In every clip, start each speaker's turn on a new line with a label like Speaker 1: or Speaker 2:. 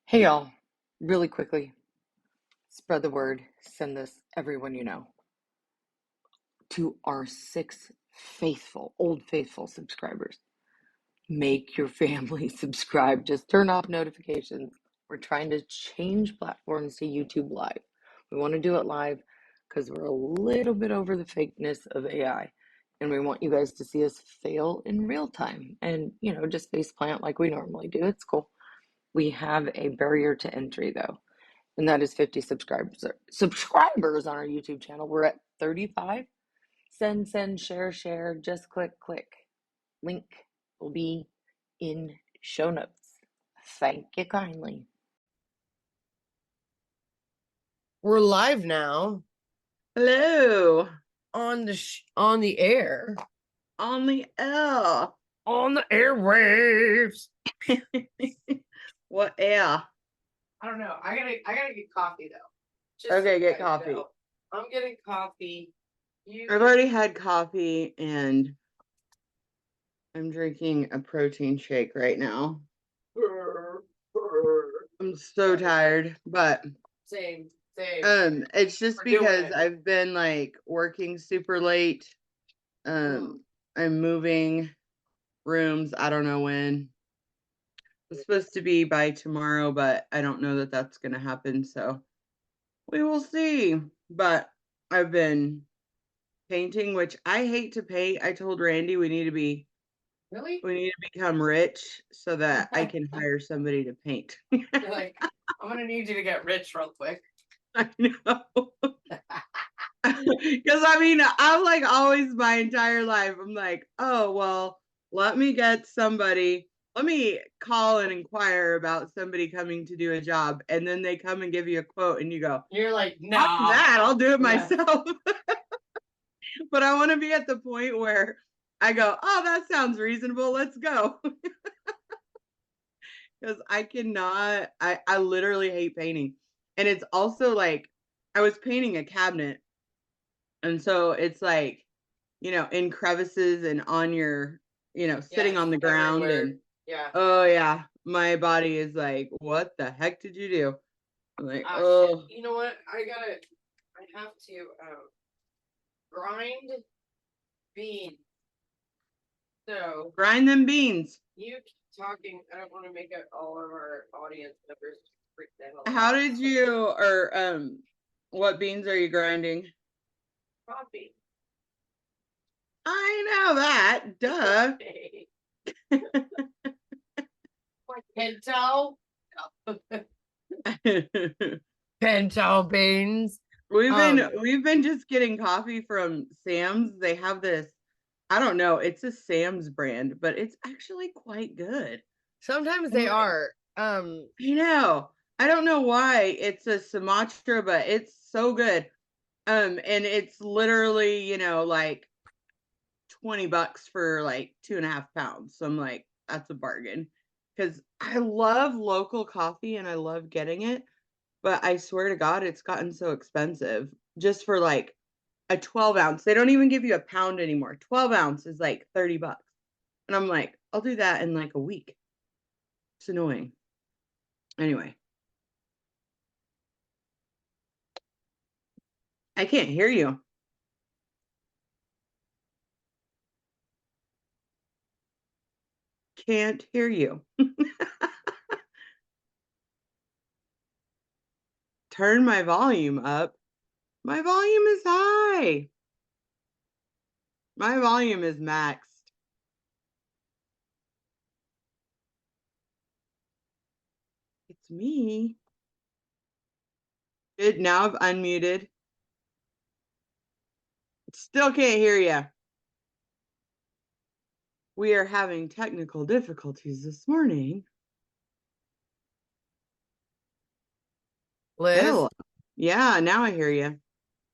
Speaker 1: Hey y'all, really quickly, spread the word, send this everyone you know. To our 6 faithful, old faithful subscribers. Make your family subscribe. Just turn off notifications. We're trying to change platforms to YouTube Live. We want to do it live because we're a little bit over the fakeness of AI. And we want you guys to see us fail in real time and, just face plant like we normally do. It's cool. We have a barrier to entry though, and that is 50 subscribers on our YouTube channel. We're at 35. Send, share, just click. Link will be in show notes. Thank you kindly.
Speaker 2: We're live now
Speaker 3: Hello.
Speaker 2: on the air.
Speaker 3: On the air.
Speaker 2: On the airwaves.
Speaker 3: What air?
Speaker 2: I don't know. I gotta get coffee though.
Speaker 3: Okay, get coffee.
Speaker 2: I'm getting coffee.
Speaker 3: I've already had coffee and I'm drinking a protein shake right now. I'm so tired, but
Speaker 2: Same.
Speaker 3: it's just because I've been like working super late. I'm moving rooms. I don't know when. It's supposed to be by tomorrow, but I don't know that that's going to happen. So we will see. But I've been painting, which I hate to paint. I told Randy we need to become rich so that I can hire somebody to paint.
Speaker 2: You're like, I'm gonna need you to get rich real quick.
Speaker 3: I know. Because I'm like always my entire life, I'm like, oh, well, let me call and inquire about somebody coming to do a job. And then they come and give you a quote and you go,
Speaker 2: you're like, no,
Speaker 3: I'll do it myself. But I want to be at the point where I go, oh, that sounds reasonable. Let's go. Because I literally hate painting. And it's also like, I was painting a cabinet. And so it's like, in crevices and on your, sitting on the ground.
Speaker 2: Everywhere.
Speaker 3: And
Speaker 2: yeah.
Speaker 3: Oh yeah. My body is like, what the heck did you do? I'm like,
Speaker 2: oh. Shit. You know what? I have to grind beans. So
Speaker 3: grind them beans.
Speaker 2: You keep talking. I don't want to make all of our audience members freak the hell out.
Speaker 3: How did you, what beans are you grinding?
Speaker 2: Coffee.
Speaker 3: I know that. Duh.
Speaker 2: Pinto. Pinto beans.
Speaker 3: We've been just getting coffee from Sam's. They have this, I don't know, it's a Sam's brand, but it's actually quite good.
Speaker 2: Sometimes they are.
Speaker 3: I know. I don't know why. It's a Sumatra, but it's so good. And it's literally, like $20 for like 2.5 pounds. So I'm like, that's a bargain. Because I love local coffee and I love getting it. But I swear to God, it's gotten so expensive just for like a 12 ounce. They don't even give you a pound anymore. 12 ounce is like $30. And I'm like, I'll do that in like a week. It's annoying. Anyway. I can't hear you. Can't hear you. Turn my volume up. My volume is high. My volume is maxed. It's me. Good. Now I've unmuted. Still can't hear you. We are having technical difficulties this morning.
Speaker 2: Liz?
Speaker 3: Oh, yeah, now I hear you.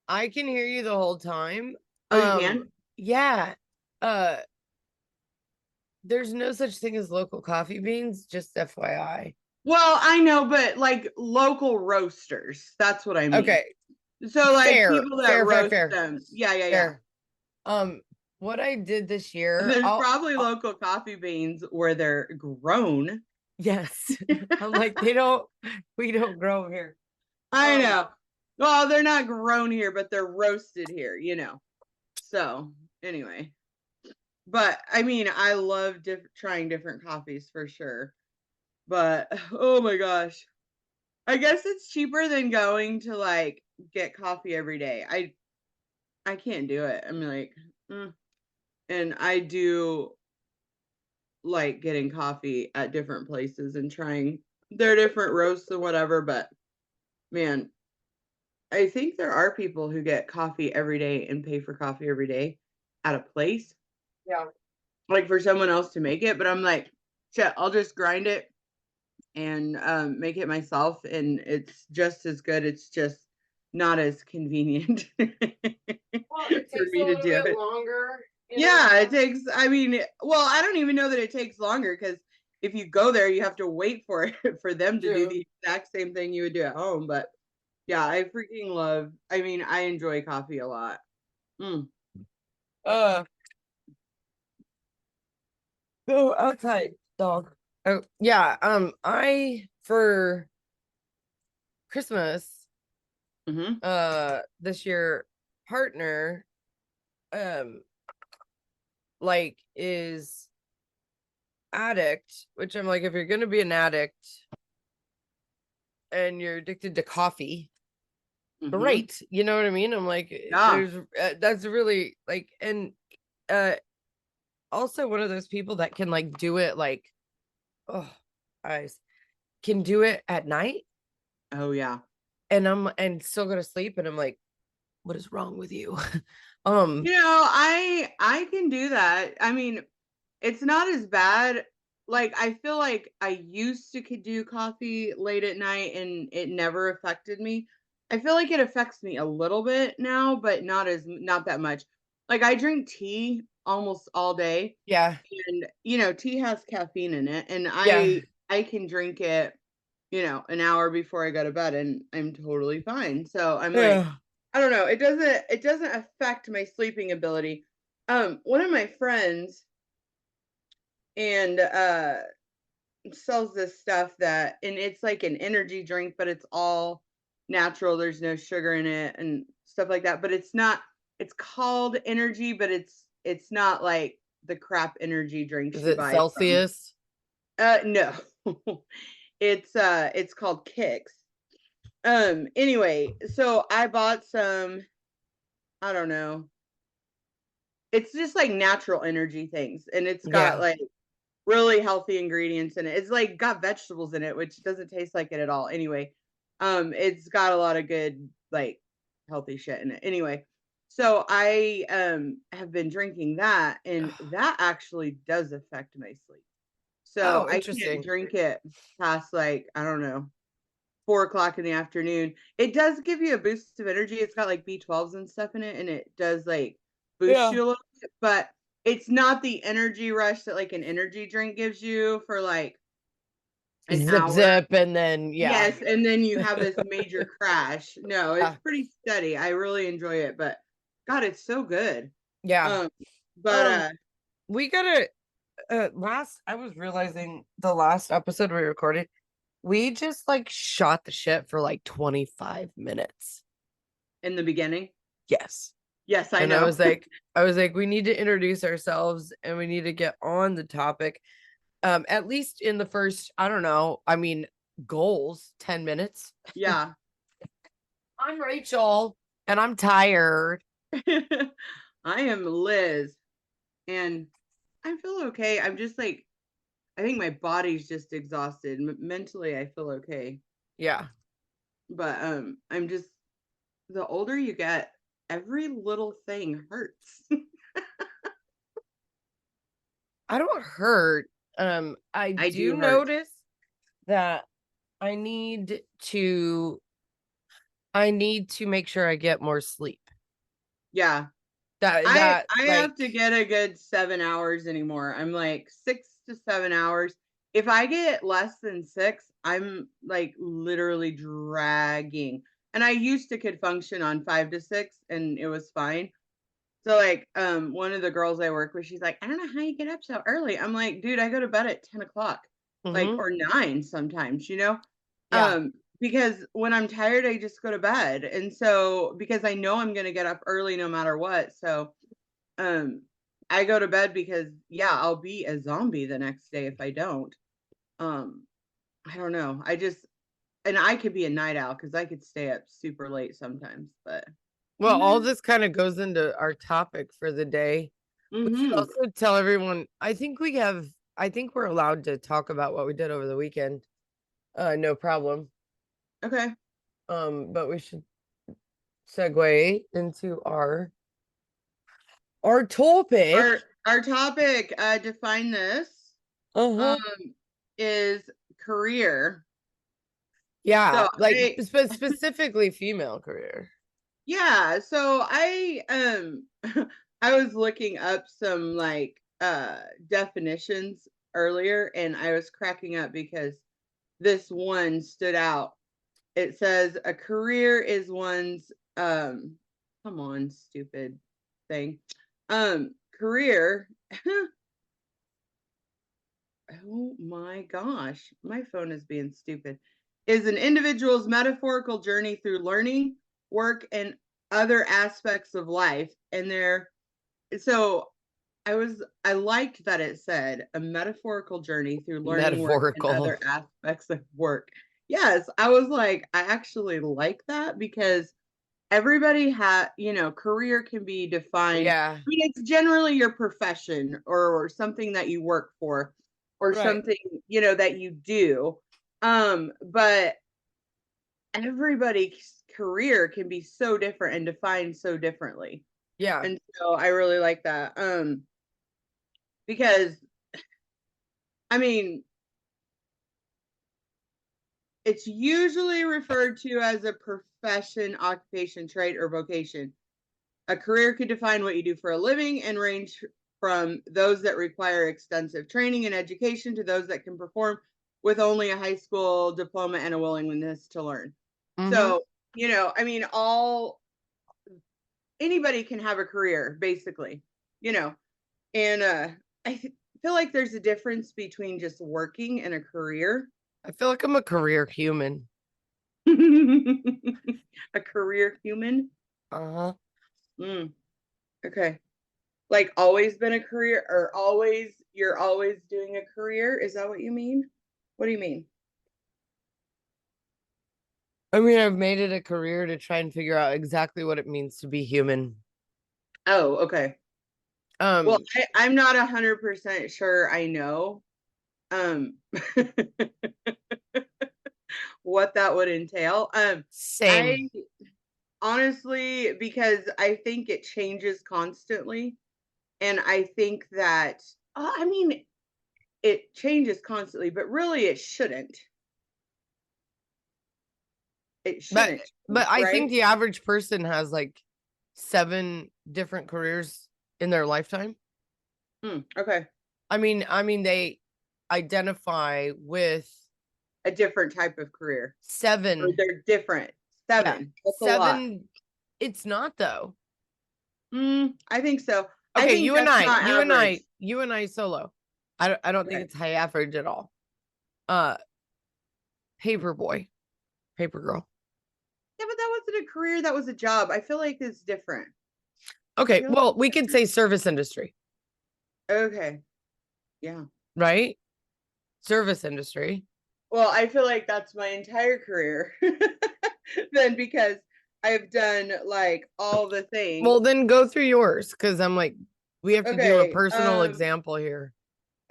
Speaker 2: I can hear you the whole time.
Speaker 3: Oh, you can?
Speaker 2: Yeah. There's no such thing as local coffee beans, just FYI.
Speaker 3: Well, I know, but like local roasters. That's what I mean.
Speaker 2: Okay.
Speaker 3: So like
Speaker 2: fair,
Speaker 3: people that roast
Speaker 2: fair.
Speaker 3: them. Yeah.
Speaker 2: What I did this year,
Speaker 3: There's probably local coffee beans where they're grown
Speaker 1: Yes. I'm like, we don't grow here.
Speaker 3: I know. Well, they're not grown here, but they're roasted here, you know. So anyway, but I mean, I love trying different coffees for sure. But oh my gosh, I guess it's cheaper than going to like get coffee every day. I can't do it. I'm like, and I do like getting coffee at different places and trying their different roasts and whatever. But man, I think there are people who get coffee every day and pay for coffee every day at a place,
Speaker 2: Yeah.
Speaker 3: like for someone else to make it. But I'm like, shit, I'll just grind it and make it myself, and it's just as good. It's just not as convenient
Speaker 2: Well, it
Speaker 3: for
Speaker 2: takes a
Speaker 3: me to
Speaker 2: little
Speaker 3: do
Speaker 2: bit
Speaker 3: it.
Speaker 2: longer.
Speaker 3: Yeah, it takes, I mean, well, I don't even know that it takes longer because if you go there, you have to wait for it for them to do
Speaker 2: True.
Speaker 3: the exact same thing you would do at home. But yeah, I freaking love, I mean, I enjoy coffee a lot.
Speaker 1: Uh, Go outside, dog. Oh, yeah. I for Christmas,
Speaker 3: Mm-hmm.
Speaker 1: this year, partner, um, like is addict, which I'm like, if you're gonna be an addict and you're addicted to coffee,
Speaker 3: Mm-hmm.
Speaker 1: great. You know what I mean? I'm like,
Speaker 3: Yeah.
Speaker 1: there's that's really like, and uh, also one of those people that can like do it like, oh, eyes can do it at night,
Speaker 3: Oh yeah.
Speaker 1: and still go to sleep, and I'm like, what is wrong with you?
Speaker 3: You know, I can do that. I mean, it's not as bad. Like I feel like I used to could do coffee late at night and it never affected me. I feel like it affects me a little bit now, but not that much. Like I drink tea almost all day,
Speaker 1: Yeah,
Speaker 3: and you know, tea has caffeine in it, and
Speaker 1: yeah.
Speaker 3: I can drink it, you know, an hour before I go to bed and I'm totally fine. So I'm like,
Speaker 1: Yeah.
Speaker 3: I don't know, it doesn't affect my sleeping ability. One of my friends and sells this stuff that, and it's like an energy drink, but it's all natural. There's no sugar in it and stuff like that. But it's not, it's called energy, but it's not like the crap energy drinks
Speaker 1: Is
Speaker 3: you
Speaker 1: it
Speaker 3: buy from.
Speaker 1: Celsius?
Speaker 3: No. It's called Kicks. Anyway, so I bought some, I don't know. It's just like natural energy things, and it's got
Speaker 1: Yeah.
Speaker 3: like really healthy ingredients in it. It's like got vegetables in it, which doesn't taste like it at all. Anyway, it's got a lot of good like healthy shit in it. Anyway, so I have been drinking that, and that actually does affect my sleep. So
Speaker 1: Oh,
Speaker 3: I can't
Speaker 1: interesting.
Speaker 3: drink it past like, I don't know, 4 o'clock in the afternoon. It does give you a boost of energy. It's got like B12s and stuff in it, and it does like boost
Speaker 1: Yeah.
Speaker 3: you a little bit, but it's not the energy rush that like an energy drink gives you for like an
Speaker 1: Zip
Speaker 3: hour.
Speaker 1: zip, and then yeah.
Speaker 3: Yes, and then you have this major crash. No, it's
Speaker 1: Yeah.
Speaker 3: pretty steady. I really enjoy it, but God, it's so good.
Speaker 1: Yeah.
Speaker 3: Um, but
Speaker 1: We gotta last I was realizing the last episode we recorded, we just like shot the shit for like 25 minutes.
Speaker 3: in the beginning,
Speaker 1: Yes.
Speaker 3: yes, I
Speaker 1: And
Speaker 3: know.
Speaker 1: I was like, we need to introduce ourselves and we need to get on the topic. At least in the first, I don't know, I mean, goals, 10 minutes.
Speaker 3: Yeah.
Speaker 1: I'm Rachel and I'm tired.
Speaker 3: I am Liz, and I feel okay. I'm just like, I think my body's just exhausted. Mentally, I feel okay,
Speaker 1: Yeah.
Speaker 3: but I'm just, the older you get, every little thing hurts.
Speaker 1: I don't hurt. I
Speaker 3: I
Speaker 1: do
Speaker 3: do hurt.
Speaker 1: notice that I need to make sure I get more sleep.
Speaker 3: Yeah,
Speaker 1: That
Speaker 3: I
Speaker 1: like
Speaker 3: have to get a good 7 hours anymore. I'm like 6 to 7 hours. If I get less than six, I'm like literally dragging. And I used to could function on 5 to 6 and it was fine. So like one of the girls I work with, she's like, I don't know how you get up so early. I'm like, dude, I go to bed at 10 o'clock. like,
Speaker 1: Mm-hmm.
Speaker 3: or 9 sometimes,
Speaker 1: Yeah.
Speaker 3: because when I'm tired, I just go to bed. And so, because I know I'm going to get up early no matter what. So, um, I go to bed because, yeah, I'll be a zombie the next day if I don't. Um, I don't know. And I could be a night owl because I could stay up super late sometimes, but
Speaker 1: Well, all
Speaker 3: no.
Speaker 1: this kind of goes into our topic for the day. We should
Speaker 3: Mm-hmm.
Speaker 1: also tell everyone, I think we're allowed to talk about what we did over the weekend. No problem.
Speaker 3: Okay.
Speaker 1: But we should segue into our topic.
Speaker 3: Our topic, define this, um,
Speaker 1: Uh-huh.
Speaker 3: is career.
Speaker 1: Yeah,
Speaker 3: So
Speaker 1: like specifically female career.
Speaker 3: yeah, so I was looking up some like definitions earlier, and I was cracking up because this one stood out. It says a career is one's come on, stupid thing. Career. Oh my gosh, my phone is being stupid. Is an individual's metaphorical journey through learning, work, and other aspects of life. And so I liked that it said a metaphorical journey through learning, work, and
Speaker 1: Metaphorical.
Speaker 3: other aspects of work. Yes, I was like, I actually like that because everybody career can be defined.
Speaker 1: Yeah,
Speaker 3: I mean, it's generally your profession or something that you work for or
Speaker 1: right.
Speaker 3: something, that you do. But everybody's career can be so different and defined so differently.
Speaker 1: Yeah.
Speaker 3: And so I really like that. Because I mean, it's usually referred to as a profession, occupation, trade, or vocation. A career could define what you do for a living and range from those that require extensive training and education to those that can perform with only a high school diploma and a willingness to learn.
Speaker 1: Mm-hmm.
Speaker 3: So, I mean, all anybody can have a career, basically, you know, and feel like there's a difference between just working and a career.
Speaker 1: I feel like I'm a career human.
Speaker 3: A career human.
Speaker 1: Uh-huh.
Speaker 3: Mm, okay. Like always been a career or you're always doing a career? Is that what you mean? What do you mean?
Speaker 1: I mean, I've made it a career to try and figure out exactly what it means to be human.
Speaker 3: Oh, okay. Well,
Speaker 1: Um,
Speaker 3: I'm not 100% sure I know um what that would entail.
Speaker 1: same.
Speaker 3: I honestly, because I think it changes constantly, and I think that I mean it changes constantly, but really it shouldn't. It
Speaker 1: But
Speaker 3: shouldn't
Speaker 1: but
Speaker 3: change,
Speaker 1: I
Speaker 3: right?
Speaker 1: think the average person has like 7 different careers in their lifetime.
Speaker 3: Okay.
Speaker 1: I mean they identify with
Speaker 3: A different type of career, or
Speaker 1: 7.
Speaker 3: they're different.
Speaker 1: Yeah,
Speaker 3: 7. That's a lot.
Speaker 1: 7. It's not though.
Speaker 3: I think so. I
Speaker 1: Okay,
Speaker 3: think that's not average.
Speaker 1: you and I solo. I don't think
Speaker 3: Okay.
Speaker 1: it's high average at all. Uh, paper boy, paper girl.
Speaker 3: Yeah, but that wasn't a career. That was a job. I feel like it's different. I
Speaker 1: Okay,
Speaker 3: feel like
Speaker 1: well,
Speaker 3: it's
Speaker 1: we could say service industry,
Speaker 3: different. Okay. Yeah.
Speaker 1: right? Service industry.
Speaker 3: Well, I feel like that's my entire career. Then because I've done like all the things.
Speaker 1: Well, then go through yours because I'm like, we have to do a
Speaker 3: Okay.
Speaker 1: personal example here.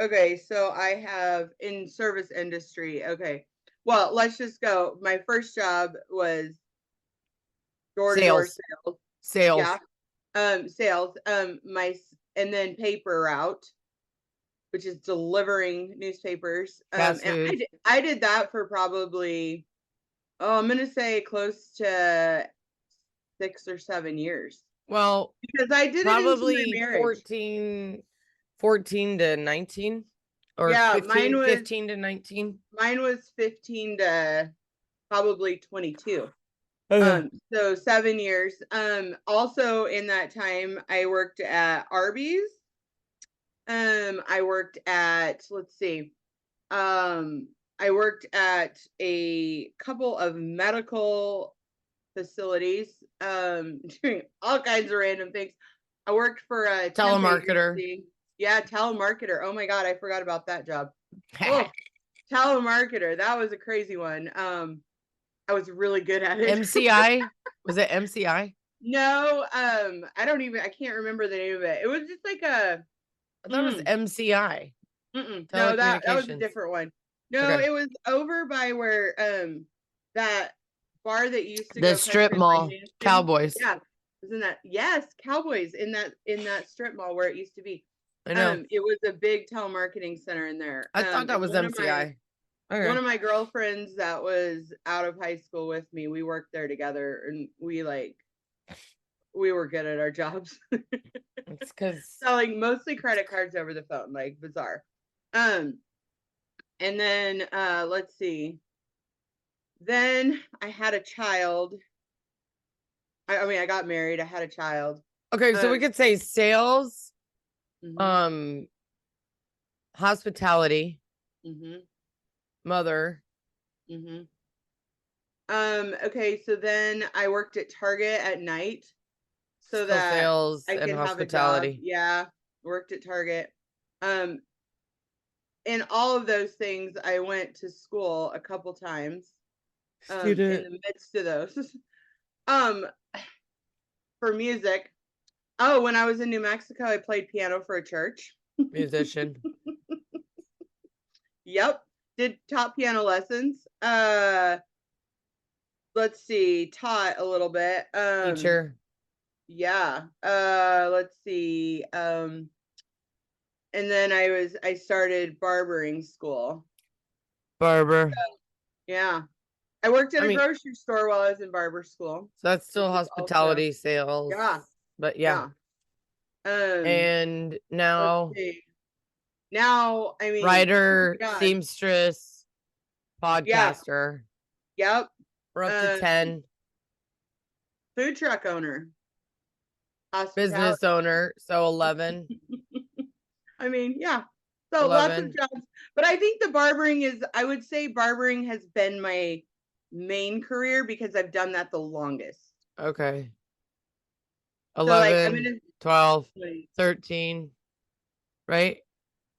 Speaker 3: Okay, so I have in service industry. Okay. Well, let's just go. My first job was door-to-door
Speaker 1: Sales,
Speaker 3: sales. Yeah.
Speaker 1: sales,
Speaker 3: Sales. And then paper route, which is delivering newspapers.
Speaker 1: fast
Speaker 3: And
Speaker 1: food.
Speaker 3: I did that for probably, I'm gonna say close to 6 or 7 years
Speaker 1: Well,
Speaker 3: because I did it into my
Speaker 1: probably
Speaker 3: marriage.
Speaker 1: 14 to 19 or
Speaker 3: Yeah,
Speaker 1: 15 to 19.
Speaker 3: mine was 15 to probably 22.
Speaker 1: Okay.
Speaker 3: So 7 years. Also in that time, I worked at Arby's. I worked at, let's see, I worked at a couple of medical facilities, doing all kinds of random things. I worked for a temp
Speaker 1: Telemarketer.
Speaker 3: agency. Yeah, telemarketer. Oh my God, I forgot about that job. Oh, telemarketer. That was a crazy one. I was really good at it.
Speaker 1: MCI? Was it MCI?
Speaker 3: No, I can't remember the name of it. It was just like
Speaker 1: I thought it was MCI.
Speaker 3: no, that was a
Speaker 1: Telecommunications.
Speaker 3: different one. No,
Speaker 1: Okay.
Speaker 3: it was over by where that bar that used to
Speaker 1: The
Speaker 3: go
Speaker 1: strip
Speaker 3: country
Speaker 1: mall.
Speaker 3: line dancing.
Speaker 1: Cowboys.
Speaker 3: Yeah, was in that. Yes, Cowboys in that strip mall where it used to be.
Speaker 1: I know.
Speaker 3: It was a big telemarketing center in there.
Speaker 1: I thought that
Speaker 3: And
Speaker 1: was
Speaker 3: one
Speaker 1: MCI.
Speaker 3: one of my girlfriends that was out of high school with me, we worked there together, and we were good at our jobs.
Speaker 1: It's because
Speaker 3: Selling mostly credit cards over the phone, like bizarre. And then let's see. Then I had a child. I mean, I got married. I had a child.
Speaker 1: okay, so we could say sales,
Speaker 3: Mhm,
Speaker 1: hospitality,
Speaker 3: mhm,
Speaker 1: mother.
Speaker 3: mhm. Okay, so then I worked at Target at night so
Speaker 1: Still
Speaker 3: that
Speaker 1: sales
Speaker 3: I
Speaker 1: and
Speaker 3: could have a job.
Speaker 1: hospitality.
Speaker 3: Yeah, worked at Target. Um, in all of those things, I went to school a couple times. In
Speaker 1: Student.
Speaker 3: the midst of those, um, for music. Oh, when I was in New Mexico, I played piano for a church.
Speaker 1: Musician.
Speaker 3: Yep, did top piano lessons. Let's see, taught a little bit.
Speaker 1: Teacher.
Speaker 3: Yeah. Let's see. And then I started barbering school.
Speaker 1: Barber.
Speaker 3: Yeah. I worked at
Speaker 1: I
Speaker 3: a
Speaker 1: mean,
Speaker 3: grocery store while I was in barber school.
Speaker 1: so that's still
Speaker 3: which is also
Speaker 1: hospitality sales.
Speaker 3: yeah,
Speaker 1: But yeah. And
Speaker 3: let's
Speaker 1: now
Speaker 3: see. Now, I mean, oh
Speaker 1: writer,
Speaker 3: my God.
Speaker 1: seamstress,
Speaker 3: Yeah.
Speaker 1: podcaster.
Speaker 3: Yep.
Speaker 1: We're up to 10.
Speaker 3: Food truck owner.
Speaker 1: Business
Speaker 3: Hospitality.
Speaker 1: owner. So 11.
Speaker 3: I mean, yeah. So lots of
Speaker 1: 11.
Speaker 3: jobs. But I think I would say barbering has been my main career because I've done that the longest.
Speaker 1: Okay.
Speaker 3: So like
Speaker 1: 11, 12, 13, right?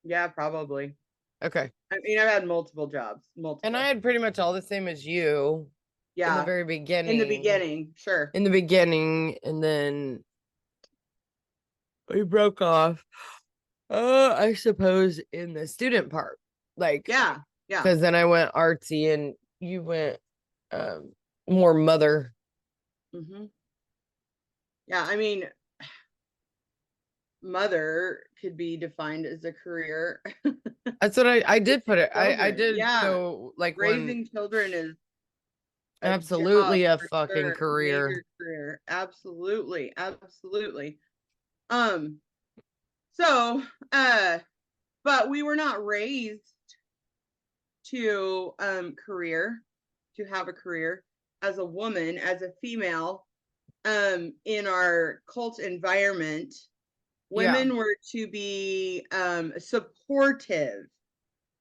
Speaker 3: yeah, probably.
Speaker 1: Okay.
Speaker 3: I mean, I've had multiple jobs. Multiple.
Speaker 1: And I had pretty much all the same as you in the
Speaker 3: Yeah.
Speaker 1: very beginning.
Speaker 3: In the beginning, sure.
Speaker 1: In the beginning, and then we broke off. I suppose in the student part. Like,
Speaker 3: Yeah. Yeah.
Speaker 1: because then I went artsy and you went more mother.
Speaker 3: Mm-hmm. Yeah, I mean, mother could be defined as a career.
Speaker 1: That's what I did put it. I did
Speaker 3: Yeah.
Speaker 1: go like
Speaker 3: Raising children is
Speaker 1: absolutely a
Speaker 3: for
Speaker 1: fucking
Speaker 3: sure.
Speaker 1: career.
Speaker 3: Major career. Absolutely. Absolutely. So but we were not raised to to have a career as a woman, as a female, in our cult environment. Women were to be supportive.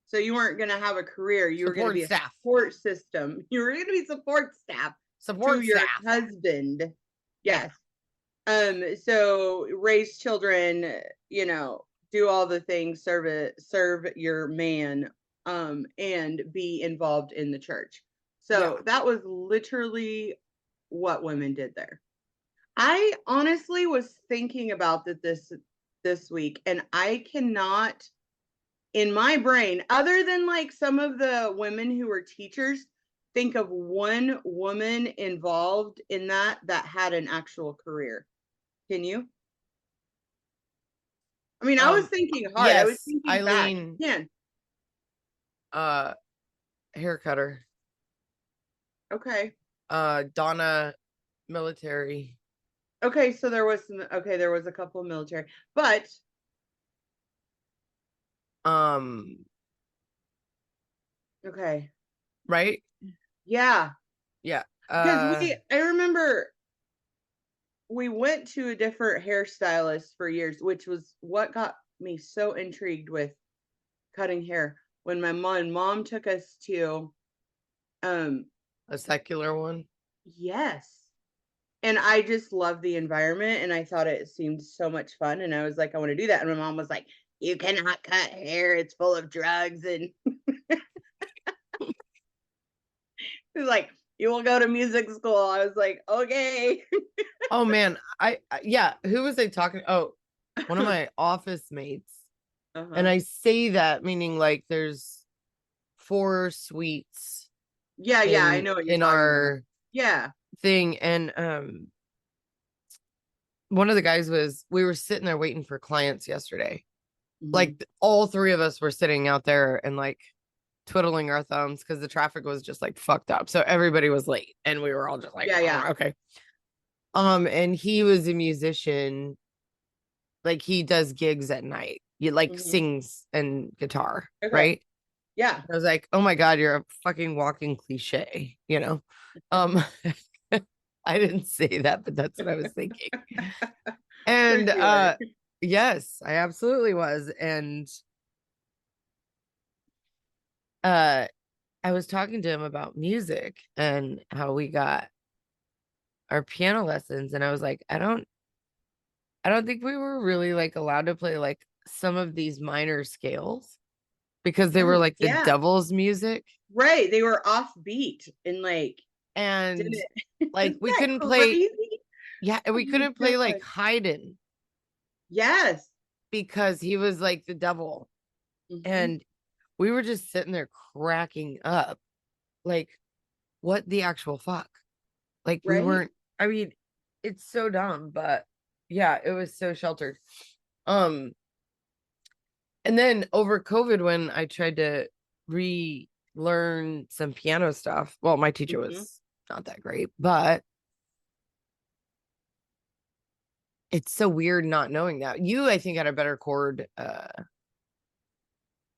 Speaker 3: So you weren't going to have a career. You were going to be a support system. You were going to be support staff to your husband. Yes. So raise children, do all the things, serve your man, and be involved in the church. So that was literally what women did there. I honestly was thinking about this week, and I cannot, in my brain, other than like some of the women who were teachers, think of one woman involved in that had an actual career. Can you? I mean, I was thinking hard.
Speaker 1: Yes,
Speaker 3: I was thinking
Speaker 1: Eileen,
Speaker 3: back.
Speaker 1: Yeah. Hair cutter.
Speaker 3: Okay.
Speaker 1: Donna, military.
Speaker 3: Okay, so there was a couple of military, but okay.
Speaker 1: Right?
Speaker 3: Yeah.
Speaker 1: Yeah.
Speaker 3: Because I remember we went to a different hairstylist for years, which was what got me so intrigued with cutting hair, when my mom took us to,
Speaker 1: A secular one.
Speaker 3: yes. And I just love the environment, and I thought it seemed so much fun, and I was like, I want to do that. And my mom was like, you cannot cut hair, it's full of drugs. And she was like, you will go to music school. I was like, okay.
Speaker 1: Oh man, yeah, who was I talking? Oh, one of my office mates. And I say that meaning like there's 4 suites
Speaker 3: Yeah, I know what you're
Speaker 1: in
Speaker 3: talking
Speaker 1: our
Speaker 3: about. Yeah.
Speaker 1: thing. And one of the guys we were sitting there waiting for clients yesterday. Like all 3 of us were sitting out there and like twiddling our thumbs because the traffic was just like fucked up. So everybody was late and we were all just like,
Speaker 3: yeah.
Speaker 1: Oh, okay. And he was a musician. Like he does gigs at night. He like sings and guitar, right?
Speaker 3: Yeah.
Speaker 1: I was like, oh my God, you're a fucking walking cliche, you know? I didn't say that, but that's what I was thinking. And yes, I absolutely was. And I was talking to him about music and how we got our piano lessons. And I was like, I don't think we were really like allowed to play like some of these minor scales because they were like the devil's music.
Speaker 3: Right. They were offbeat and like,
Speaker 1: and like we couldn't play. Yeah, and we couldn't play like Haydn.
Speaker 3: Yes.
Speaker 1: Because he was like the devil. And we were just sitting there cracking up. Like, what the actual fuck? Like, we weren't, I mean, it's so dumb, but yeah, it was so sheltered. And then over COVID, when I tried to relearn some piano stuff, well, my teacher was not that great, but it's so weird not knowing that. You, I think, had a better chord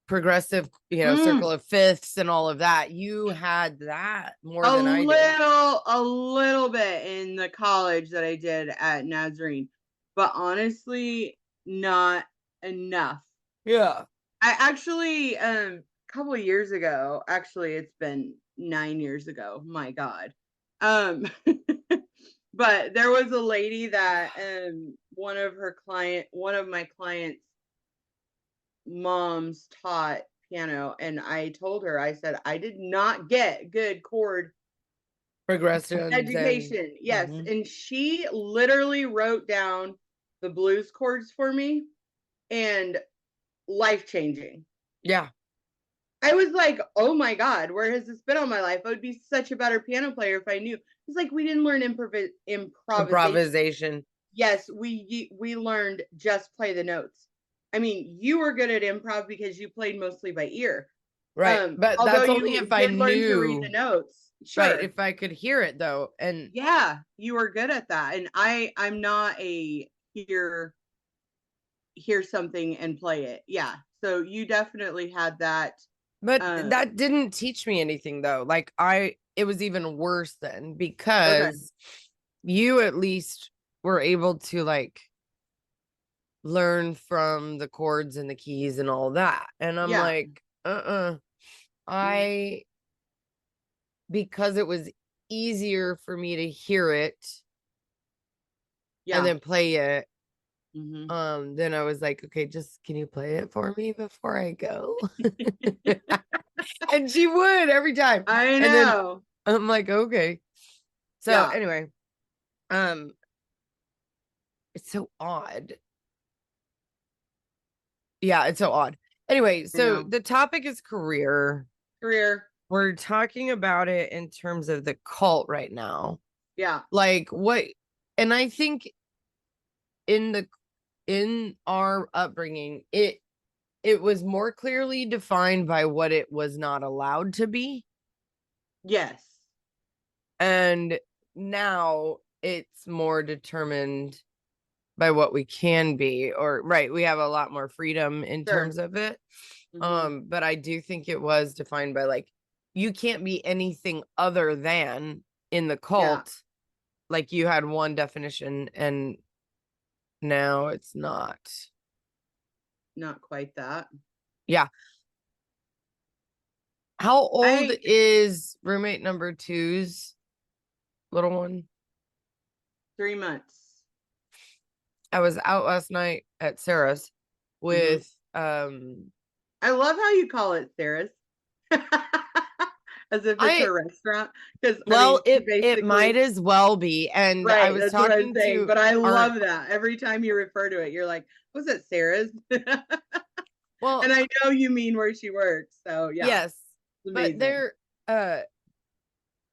Speaker 1: progressive, circle of fifths and all of that. You had that more than I did.
Speaker 3: A little bit in the college that I did at Nazarene, but honestly, not enough.
Speaker 1: Yeah.
Speaker 3: I actually, a couple of years ago, actually, it's been 9 years ago. My God. But there was a lady that, one of my clients' moms taught piano, and I told her, I said, I did not get good chord
Speaker 1: progression
Speaker 3: education. Yes. And she literally wrote down the blues chords for me, and life-changing.
Speaker 1: Yeah.
Speaker 3: I was like, oh my God, where has this been all my life? I would be such a better piano player if I knew. It's like we didn't learn improvisation. Yes, we learned just play the notes. I mean, you were good at improv because you played mostly by ear.
Speaker 1: Right. But that's only if I knew
Speaker 3: to read the notes. Sure.
Speaker 1: Right. If I could hear it though. And
Speaker 3: yeah, you were good at that. And I'm not a hear something and play it. Yeah. So you definitely had that.
Speaker 1: But that didn't teach me anything though. Like it was even worse then because you at least were able to like learn from the chords and the keys and all that. And I'm like, because it was easier for me to hear it and then play it. Then I was like, okay, just can you play it for me before I go? And she would every time.
Speaker 3: I know.
Speaker 1: And then I'm like, okay. So anyway, it's so odd. Yeah, it's so odd. Anyway, so the topic is career. We're talking about it in terms of the cult right now.
Speaker 3: Yeah.
Speaker 1: Like what, and I think in our upbringing, it was more clearly defined by what it was not allowed to be.
Speaker 3: Yes.
Speaker 1: And now it's more determined by what we can be, or we have a lot more freedom in terms of it. But I do think it was defined by like, you can't be anything other than in the cult. Like you had one definition and now it's not
Speaker 3: quite that.
Speaker 1: Yeah.
Speaker 4: How old
Speaker 3: I-
Speaker 4: is roommate number 2's little one?
Speaker 3: 3 months.
Speaker 4: I was out last night at Sarah's with
Speaker 3: I love how you call it Sarah's. As if it's her restaurant. Because
Speaker 4: well,
Speaker 3: she
Speaker 4: it might as well be. And I
Speaker 3: right,
Speaker 4: was
Speaker 3: that's what I'm
Speaker 4: talking
Speaker 3: saying.
Speaker 4: to
Speaker 3: But I
Speaker 4: our,
Speaker 3: love that. Every time you refer to it, you're like, was it Sarah's?
Speaker 4: well,
Speaker 3: And I know you mean where she works. So yeah.
Speaker 4: yes,
Speaker 3: It's
Speaker 4: but
Speaker 3: amazing.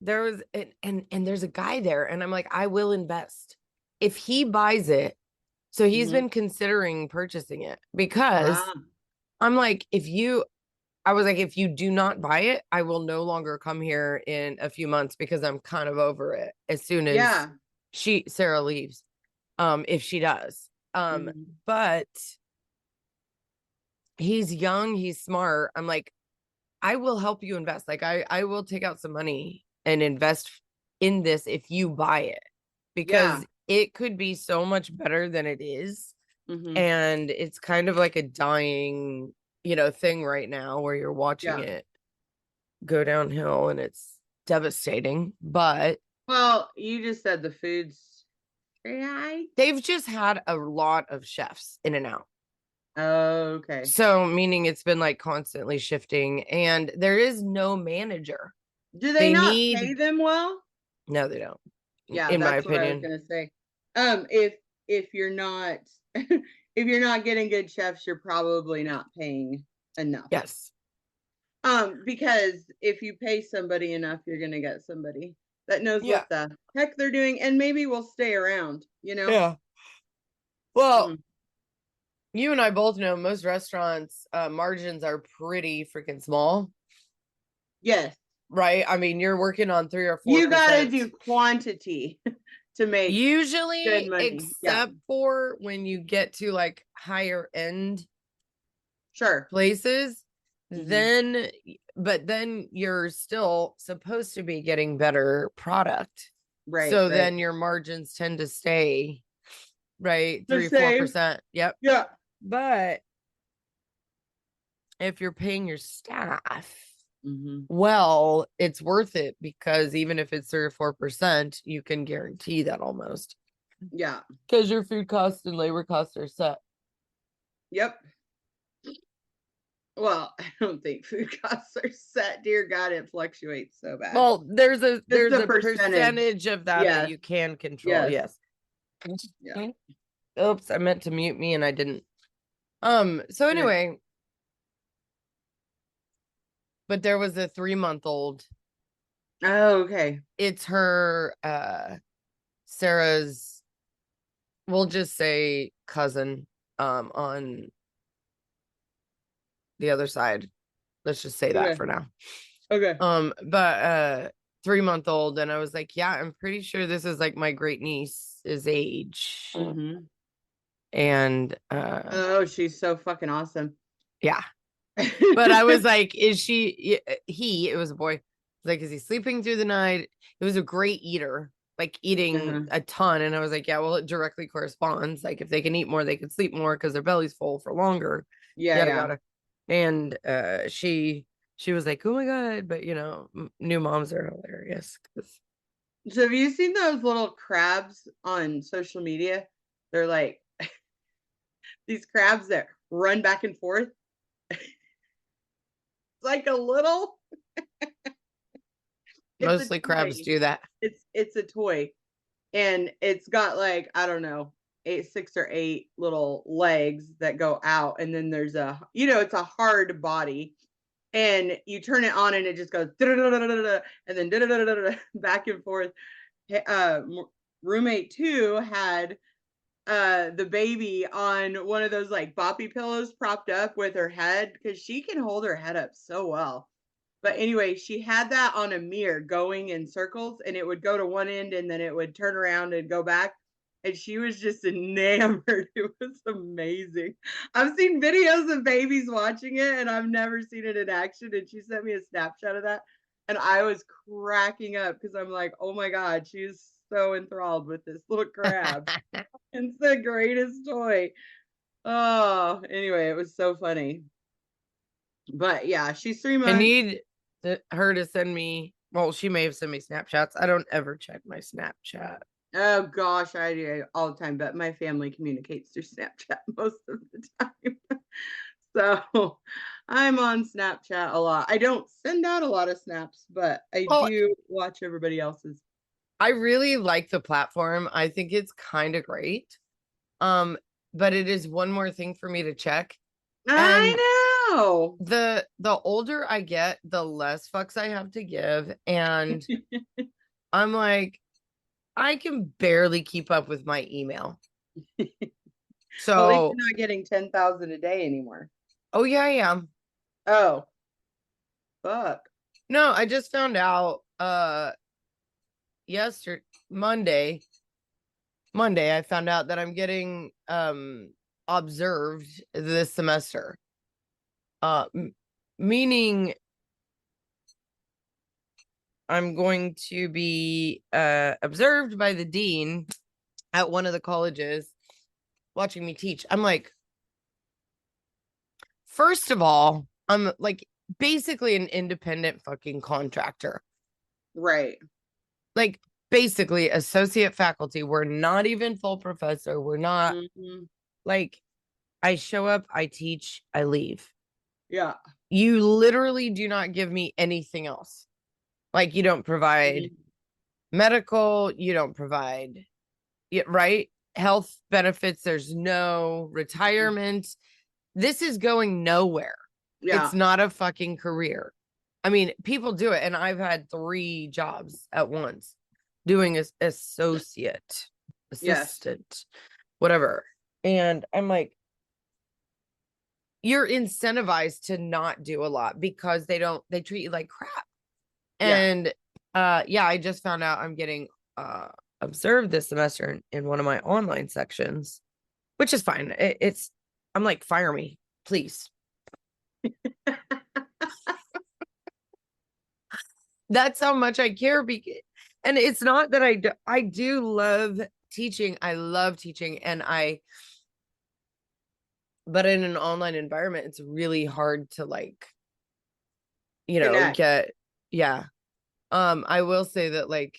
Speaker 4: there was and there's a guy there, and I'm like, I will invest if he buys it. So he's been considering purchasing it because
Speaker 3: Ah,
Speaker 4: I'm like, I was like, if you do not buy it, I will no longer come here in a few months because I'm kind of over it as soon as
Speaker 3: yeah.
Speaker 4: Sarah leaves. If she does.
Speaker 3: Mhm.
Speaker 4: But he's young, he's smart. I'm like, I will help you invest. Like I will take out some money and invest in this if you buy it, because
Speaker 3: Yeah.
Speaker 4: it could be so much better than it is.
Speaker 3: Mhm.
Speaker 4: And it's kind of like a dying, thing right now where you're watching
Speaker 3: Yeah.
Speaker 4: it go downhill and it's devastating. But
Speaker 3: Well, you just said the food's right.
Speaker 4: they've just had a lot of chefs in and out.
Speaker 3: Okay.
Speaker 4: So meaning it's been like constantly shifting, and there is no manager.
Speaker 3: Do they not pay them well?
Speaker 4: No, they don't.
Speaker 3: Yeah,
Speaker 4: In my
Speaker 3: that's what I was
Speaker 4: opinion.
Speaker 3: gonna say. If you're not if you're not getting good chefs, you're probably not paying enough.
Speaker 4: Yes.
Speaker 3: Because if you pay somebody enough, you're gonna get somebody that knows
Speaker 4: Yeah.
Speaker 3: what the heck they're doing, and maybe will stay around,
Speaker 4: Yeah. Well,
Speaker 3: Mm.
Speaker 4: you and I both know most restaurants margins are pretty freaking small,
Speaker 3: Yes.
Speaker 4: right? I mean, you're working on 3 or 4%.
Speaker 3: You gotta do quantity to make good
Speaker 4: Usually,
Speaker 3: money. Yeah.
Speaker 4: except for when you get to like higher end
Speaker 3: Sure.
Speaker 4: places,
Speaker 3: Mhm.
Speaker 4: then you're still supposed to be getting better product.
Speaker 3: Right,
Speaker 4: So
Speaker 3: right.
Speaker 4: then your margins tend to stay right
Speaker 3: The
Speaker 4: 3
Speaker 3: same.
Speaker 4: 4%. Yep.
Speaker 3: Yeah.
Speaker 4: But if you're paying your staff
Speaker 3: Mhm.
Speaker 4: well, it's worth it, because even if it's 3 or 4%, you can guarantee that almost,
Speaker 3: Yeah.
Speaker 4: because your food costs and labor costs are set.
Speaker 3: Yep. Well, I don't think food costs are set. Dear God, it fluctuates so bad.
Speaker 4: Well, there's a
Speaker 3: the
Speaker 4: percentage of that
Speaker 3: Yes.
Speaker 4: you can control.
Speaker 3: Yes.
Speaker 4: Yes.
Speaker 3: Yeah.
Speaker 4: Oops, I meant to mute me and I didn't. So anyway, but there was a 3-month-old.
Speaker 3: Oh, okay.
Speaker 4: It's her Sarah's, we'll just say cousin, on the other side. Let's just say that
Speaker 3: Okay.
Speaker 4: for now.
Speaker 3: Okay.
Speaker 4: But 3-month-old, and I was like, yeah, I'm pretty sure this is like my great niece's age.
Speaker 3: Mhm.
Speaker 4: And
Speaker 3: Oh, she's so fucking awesome.
Speaker 4: yeah. But I was like, is she it was a boy. Like, is he sleeping through the night? It was a great eater, like eating a ton. And I was like, yeah, well, it directly corresponds. Like, if they can eat more, they can sleep more because their belly's full for longer.
Speaker 3: Yeah,
Speaker 4: Yada
Speaker 3: yeah.
Speaker 4: yada. And she was like, oh my God, but new moms are hilarious.
Speaker 3: So have you seen those little crabs on social media? They're like these crabs that run back and forth. It's like a little
Speaker 4: Mostly crabs do that.
Speaker 3: It's a toy. And it's got like, I don't know, 6 or 8 little legs that go out, and then there's it's a hard body, and you turn it on and it just goes and then back and forth. Roommate 2 had the baby on one of those like boppy pillows propped up with her head, because she can hold her head up so well. But anyway, she had that on a mirror going in circles, and it would go to one end and then it would turn around and go back. And she was just enamored. It was amazing. I've seen videos of babies watching it, and I've never seen it in action. And she sent me a snapshot of that. And I was cracking up because I'm like, oh my God, she's so enthralled with this little crab. It's the greatest toy. Oh, anyway, it was so funny. But yeah, she's 3
Speaker 4: I
Speaker 3: months.
Speaker 4: need her to send me, well, she may have sent me Snapchats. I don't ever check my Snapchat.
Speaker 3: Oh gosh, I do all the time, but my family communicates through Snapchat most of the time. So I'm on Snapchat a lot. I don't send out a lot of snaps, but I do watch everybody else's.
Speaker 4: I really like the platform. I think it's kind of great. But it is one more thing for me to check.
Speaker 3: I know.
Speaker 4: The older I get, the less fucks I have to give. And I'm like, I can barely keep up with my email. So
Speaker 3: well, at least you're not getting 10,000 a day anymore.
Speaker 4: Oh yeah, I am.
Speaker 3: Oh. Fuck.
Speaker 4: No, I just found out yesterday, Monday, I found out that I'm getting observed this semester. Meaning I'm going to be observed by the dean at one of the colleges watching me teach. I'm like, first of all, I'm like basically an independent fucking contractor.
Speaker 3: Right.
Speaker 4: Like basically associate faculty. We're not even full professor. We're not like, I show up, I teach, I leave.
Speaker 3: Yeah.
Speaker 4: You literally do not give me anything else. Like you don't provide medical, you don't provide, right? Health benefits. There's no retirement. This is going nowhere. Yeah. It's not a fucking career. I mean, people do it. And I've had 3 jobs at once doing assistant, whatever. And I'm like, you're incentivized to not do a lot because they treat you like crap. And I just found out I'm getting observed this semester in one of my online sections, which is fine. I'm like, fire me, please. That's how much I care. And it's not that I do love teaching. I love teaching but in an online environment, it's really hard to like, get, I will say that like,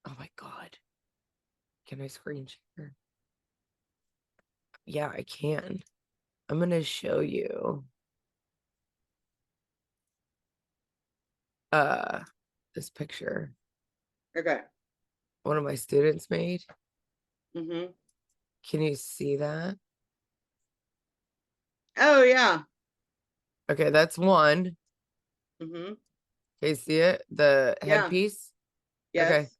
Speaker 4: oh my God, can I screen share? Yeah, I can. I'm going to show you. This picture.
Speaker 3: Okay.
Speaker 4: One of my students made.
Speaker 3: Can
Speaker 4: you see that?
Speaker 3: Oh yeah.
Speaker 4: Okay, that's one. Can you see it? The headpiece?
Speaker 3: Yes.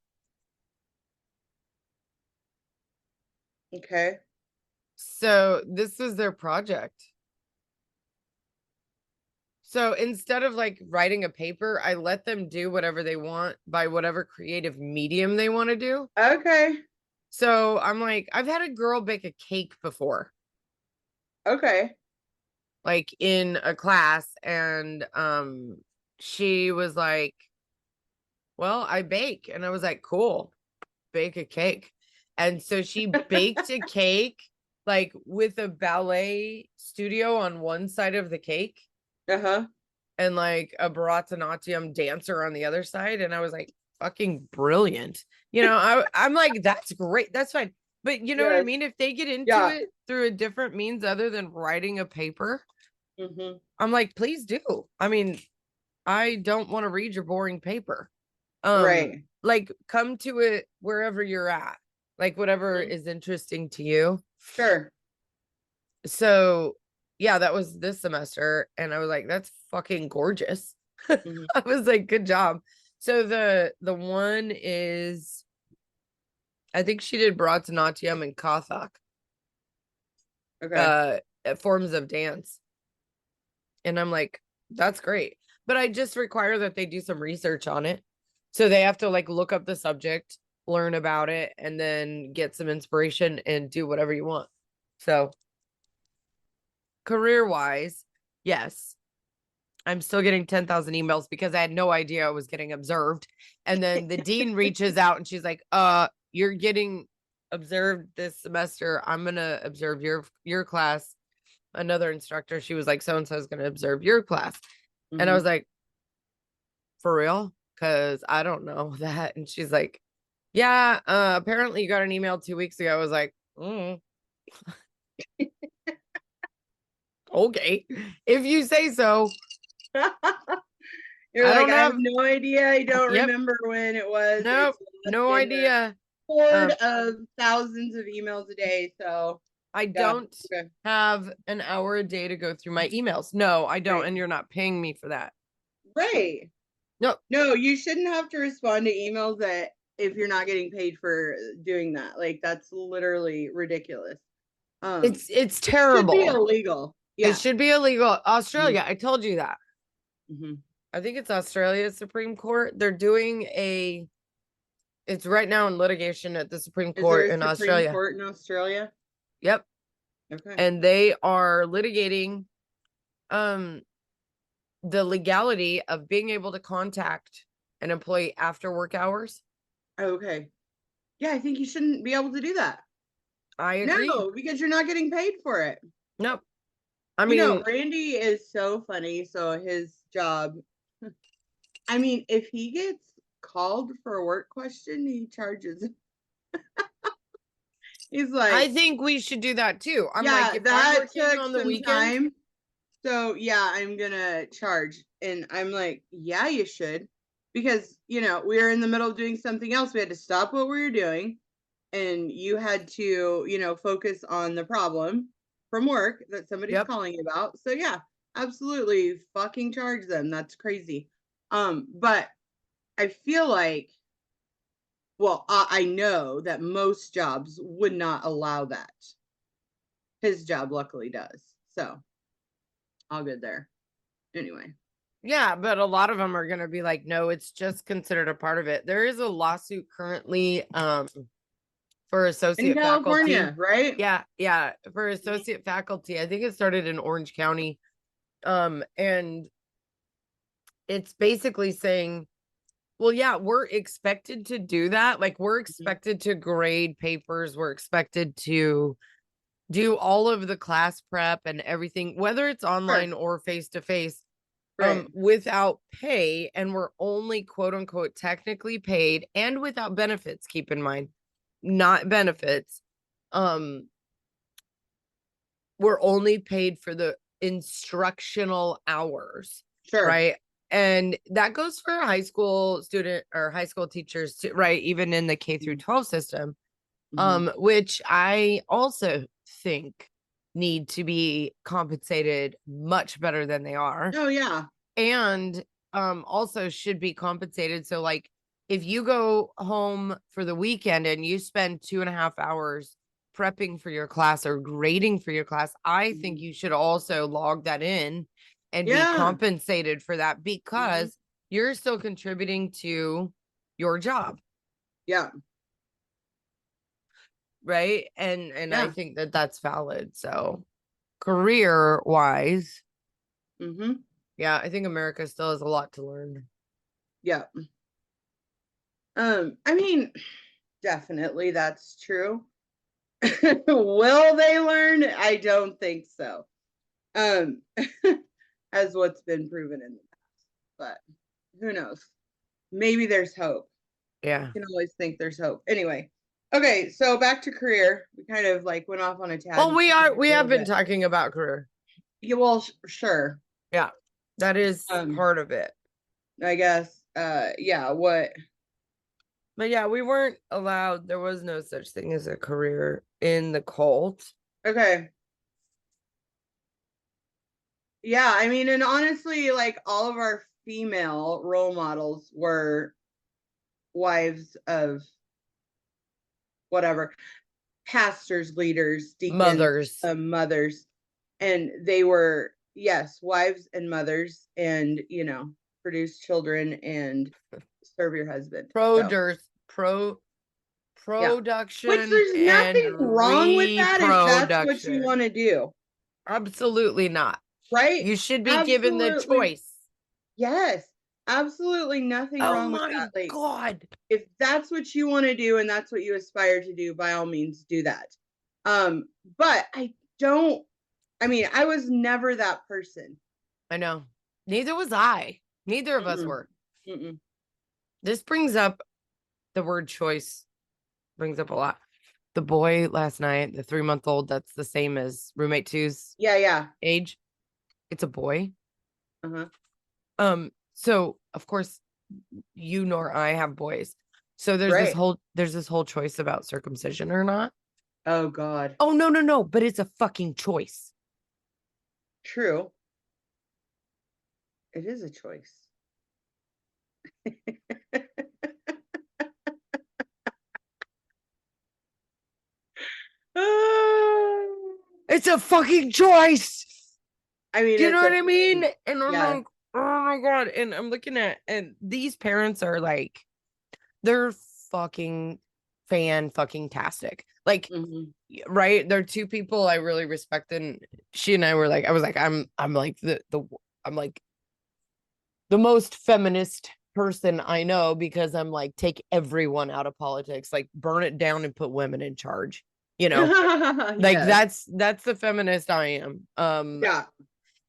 Speaker 3: Okay.
Speaker 4: So this was their project. So instead of like writing a paper, I let them do whatever they want by whatever creative medium they want to do.
Speaker 3: Okay.
Speaker 4: So I'm like, I've had a girl bake a cake before.
Speaker 3: Okay.
Speaker 4: Like in a class, and she was like, well, I bake. And I was like, cool, bake a cake. And so she baked a cake like with a ballet studio on one side of the cake. And like a Bharatanatyam dancer on the other side. And I was like, fucking brilliant. I'm like, that's great. That's fine. But you know what I mean? If they get into it through a different means other than writing a paper, I'm like, please do. I mean, I don't want to read your boring paper. Right. Like come to it wherever you're at, like whatever is interesting to you.
Speaker 3: Sure.
Speaker 4: So yeah, that was this semester. And I was like, that's fucking gorgeous. I was like, good job. So the one is, I think she did Bharatanatyam and Kathak. Okay. Forms of dance. And I'm like, that's great. But I just require that they do some research on it. So they have to like look up the subject, learn about it, and then get some inspiration and do whatever you want. So career-wise, yes, I'm still getting 10,000 emails because I had no idea I was getting observed. And then the dean reaches out and she's like, you're getting observed this semester. I'm going to observe your class. Another instructor, she was like, so-and-so is going to observe your class. And I was like, for real? Because I don't know that. And she's like, yeah, apparently you got an email 2 weeks ago. I was like, okay, if you say so.
Speaker 3: You're
Speaker 4: I
Speaker 3: like,
Speaker 4: don't
Speaker 3: I have
Speaker 4: have,
Speaker 3: no idea. I don't
Speaker 4: yep,
Speaker 3: remember when it was.
Speaker 4: nope,
Speaker 3: It's
Speaker 4: no
Speaker 3: in the
Speaker 4: idea.
Speaker 3: horde of thousands of emails a day. So
Speaker 4: I
Speaker 3: yeah.
Speaker 4: don't
Speaker 3: Okay.
Speaker 4: have an hour a day to go through my emails. No, I don't.
Speaker 3: Right.
Speaker 4: And you're not paying me for that.
Speaker 3: Right.
Speaker 4: No,
Speaker 3: No, you shouldn't have to respond to emails that if you're not getting paid for doing that. Like that's literally ridiculous.
Speaker 4: it's
Speaker 3: It should be
Speaker 4: terrible.
Speaker 3: illegal.
Speaker 4: It
Speaker 3: Yeah.
Speaker 4: should be illegal. Australia, I told you that.
Speaker 3: Mm-hmm.
Speaker 4: I think it's Australia's Supreme Court. They're doing it's right now in litigation at the Supreme
Speaker 3: Is there
Speaker 4: Court
Speaker 3: a
Speaker 4: in
Speaker 3: Supreme
Speaker 4: Australia.
Speaker 3: Court in Australia?
Speaker 4: Yep.
Speaker 3: Okay.
Speaker 4: And they are litigating the legality of being able to contact an employee after work hours.
Speaker 3: Okay. Yeah, I think you shouldn't be able to do that.
Speaker 4: I agree.
Speaker 3: No, because you're not getting paid for it.
Speaker 4: Nope. I
Speaker 3: You
Speaker 4: mean,
Speaker 3: know, Randy is so funny. So his job, I mean, if he gets called for a work question, he charges. He's like,
Speaker 4: I think we should do that too. I'm
Speaker 3: yeah,
Speaker 4: like, if I'm
Speaker 3: that
Speaker 4: working
Speaker 3: took
Speaker 4: on the
Speaker 3: some
Speaker 4: weekend,
Speaker 3: time. So yeah, I'm gonna charge. And I'm like, yeah, you should. Because, you know, we were in the middle of doing something else. We had to stop what we were doing. And you had to, you know, focus on the problem from work that somebody's
Speaker 4: yep.
Speaker 3: calling you about. So yeah, absolutely fucking charge them. That's crazy. But I feel like, well, I know that most jobs would not allow that. His job luckily does. So all good there. Anyway.
Speaker 4: Yeah, but a lot of them are going to be like, no, it's just considered a part of it. There is a lawsuit currently for
Speaker 3: In
Speaker 4: associate
Speaker 3: California,
Speaker 4: faculty.
Speaker 3: right?
Speaker 4: Yeah, for associate faculty. I think it started in Orange County. And it's basically saying, well, yeah, we're expected to do that. Like we're expected to grade papers, we're expected to do all of the class prep and everything, whether it's online or face to face.
Speaker 3: Right.
Speaker 4: Without pay, and we're only quote unquote technically paid and without benefits, keep in mind, not benefits. We're only paid for the instructional hours,
Speaker 3: Sure.
Speaker 4: right? And that goes for a high school student or high school teachers too, right? Even in the K through 12 system, which I also think need to be compensated much better than they are.
Speaker 3: Oh yeah.
Speaker 4: And also should be compensated. So like if you go home for the weekend and you spend 2.5 hours prepping for your class or grading for your class, I think you should also log that in and be compensated for that because you're still contributing to your job.
Speaker 3: Yeah.
Speaker 4: Right. And I think that that's valid. So career wise, yeah, I think America still has a lot to learn.
Speaker 3: Yeah. I mean, definitely that's true. Will they learn? I don't think so. As what's been proven in the past. But who knows? Maybe there's hope.
Speaker 4: Yeah.
Speaker 3: You can always think there's hope. Anyway. Okay, so back to career. We kind of like went off on a tangent.
Speaker 4: Well, we have been talking about career.
Speaker 3: Yeah, well, sure.
Speaker 4: Yeah. That is part of it.
Speaker 3: I guess. Yeah, what?
Speaker 4: But yeah, we weren't allowed. There was no such thing as a career in the cult.
Speaker 3: Okay. Yeah, I mean, and honestly, like all of our female role models were wives of whatever, pastors, leaders, deacons, mothers, and they were, yes, wives and mothers, and you know, produce children and serve your husband.
Speaker 4: Production.
Speaker 3: Which there's nothing wrong with that if that's what you want to do.
Speaker 4: Absolutely not.
Speaker 3: Right?
Speaker 4: You should be given the choice.
Speaker 3: Yes. Absolutely nothing wrong with that. Like,
Speaker 4: God.
Speaker 3: If that's what you want to do and that's what you aspire to do, by all means do that. But I was never that person.
Speaker 4: I know. Neither was I. Neither of us were.
Speaker 3: Mm-mm.
Speaker 4: This brings up the word choice, brings up a lot. The boy last night, the 3-month-old, that's the same as roommate two's
Speaker 3: Yeah.
Speaker 4: age. It's a boy.
Speaker 3: Uh-huh.
Speaker 4: So of course you nor I have boys. So there's
Speaker 3: Right.
Speaker 4: this whole choice about circumcision or not.
Speaker 3: Oh God.
Speaker 4: Oh no, but it's a fucking choice.
Speaker 3: True. It is a choice.
Speaker 4: It's a fucking choice.
Speaker 3: I mean,
Speaker 4: Do you know what I
Speaker 3: fucking,
Speaker 4: mean? And I'm
Speaker 3: yeah.
Speaker 4: like, oh my God. And I'm looking at, and these parents are like, they're fucking fucking-tastic. Like,
Speaker 3: Mhm.
Speaker 4: right? They're two people I really respect. And she and I were like, I was like, I'm like I'm like the most feminist person I know, because I'm like, take everyone out of politics, like burn it down and put women in charge, you know? Like
Speaker 3: Yes.
Speaker 4: that's the feminist I am.
Speaker 3: Yeah.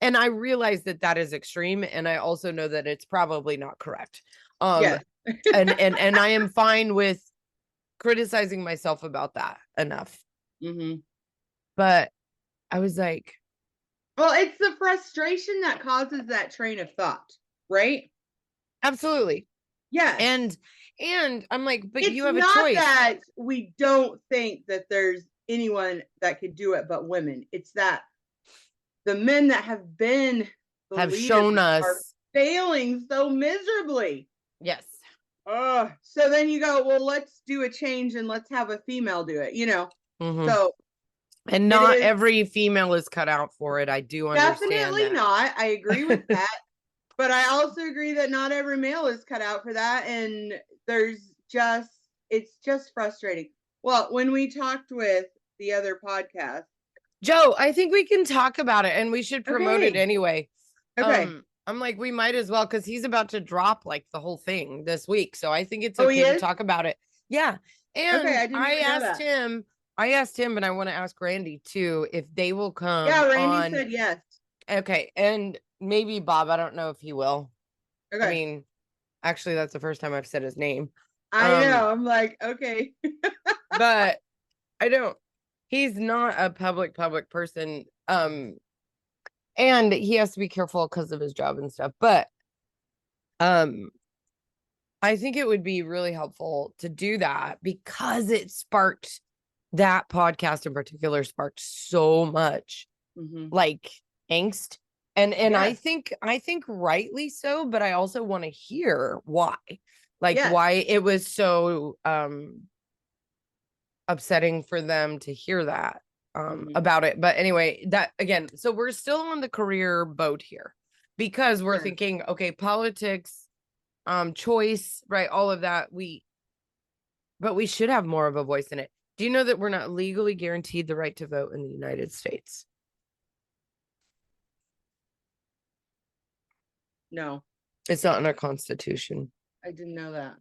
Speaker 4: And I realize that that is extreme, and I also know that it's probably not correct.
Speaker 3: Yes.
Speaker 4: And I am fine with criticizing myself about that enough.
Speaker 3: Mm-hmm.
Speaker 4: But I was like,
Speaker 3: well, it's the frustration that causes that train of thought, right?
Speaker 4: absolutely.
Speaker 3: Yes.
Speaker 4: And I'm like, but
Speaker 3: it's
Speaker 4: you have a
Speaker 3: not
Speaker 4: choice.
Speaker 3: that we don't think that there's anyone that could do it but women. It's that the men that have been the
Speaker 4: Have
Speaker 3: leaders
Speaker 4: shown
Speaker 3: are
Speaker 4: us.
Speaker 3: failing so miserably.
Speaker 4: Yes.
Speaker 3: So then you go, well, let's do a change and let's have a female do it,
Speaker 4: Mhm.
Speaker 3: So
Speaker 4: And not every female is cut out for it. I do understand
Speaker 3: definitely
Speaker 4: that.
Speaker 3: not. I agree with that. But I also agree that not every male is cut out for that. And it's just frustrating. Well, when we talked with the other podcast,
Speaker 4: Joe, I think we can talk about it, and we should promote it
Speaker 3: Okay.
Speaker 4: anyway.
Speaker 3: Okay.
Speaker 4: I'm like, we might as well, because he's about to drop like the whole thing this week. So I think it's
Speaker 3: Oh, he
Speaker 4: okay to
Speaker 3: is?
Speaker 4: talk about it. Yeah. And
Speaker 3: Okay, I didn't even know that.
Speaker 4: I asked him, and I want to ask Randy too, if they will come
Speaker 3: Yeah, Randy
Speaker 4: on.
Speaker 3: said yes.
Speaker 4: Okay. And maybe Bob, I don't know if he will.
Speaker 3: Okay.
Speaker 4: I mean, actually, that's the first time I've said his name.
Speaker 3: I know. I'm like, okay.
Speaker 4: But I don't. He's not a public person. And he has to be careful because of his job and stuff. But I think it would be really helpful to do that, because it sparked, that podcast in particular sparked so much like angst. And I think rightly so, but I also want to hear why. Like why it was so upsetting for them to hear that about it. But anyway, that again, so we're still on the career boat here, because we're thinking, okay, politics, choice, right, all of that, but we should have more of a voice in it. Do you know that we're not legally guaranteed the right to vote in the United States?
Speaker 3: No,
Speaker 4: it's not in our Constitution.
Speaker 3: I didn't know that.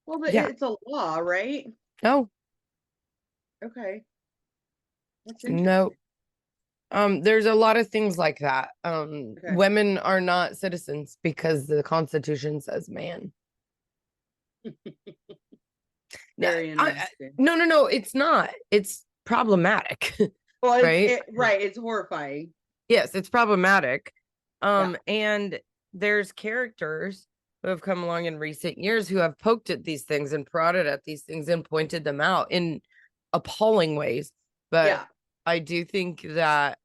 Speaker 3: Well, but it's a law, right?
Speaker 4: No.
Speaker 3: Okay. That's
Speaker 4: no. There's a lot of things like that. Women are not citizens because the Constitution says man.
Speaker 3: Very interesting.
Speaker 4: No, it's not. It's problematic.
Speaker 3: Well,
Speaker 4: right?
Speaker 3: It's horrifying.
Speaker 4: Yes, it's problematic. And there's characters who have come along in recent years who have poked at these things and prodded at these things and pointed them out in appalling ways. But I do think that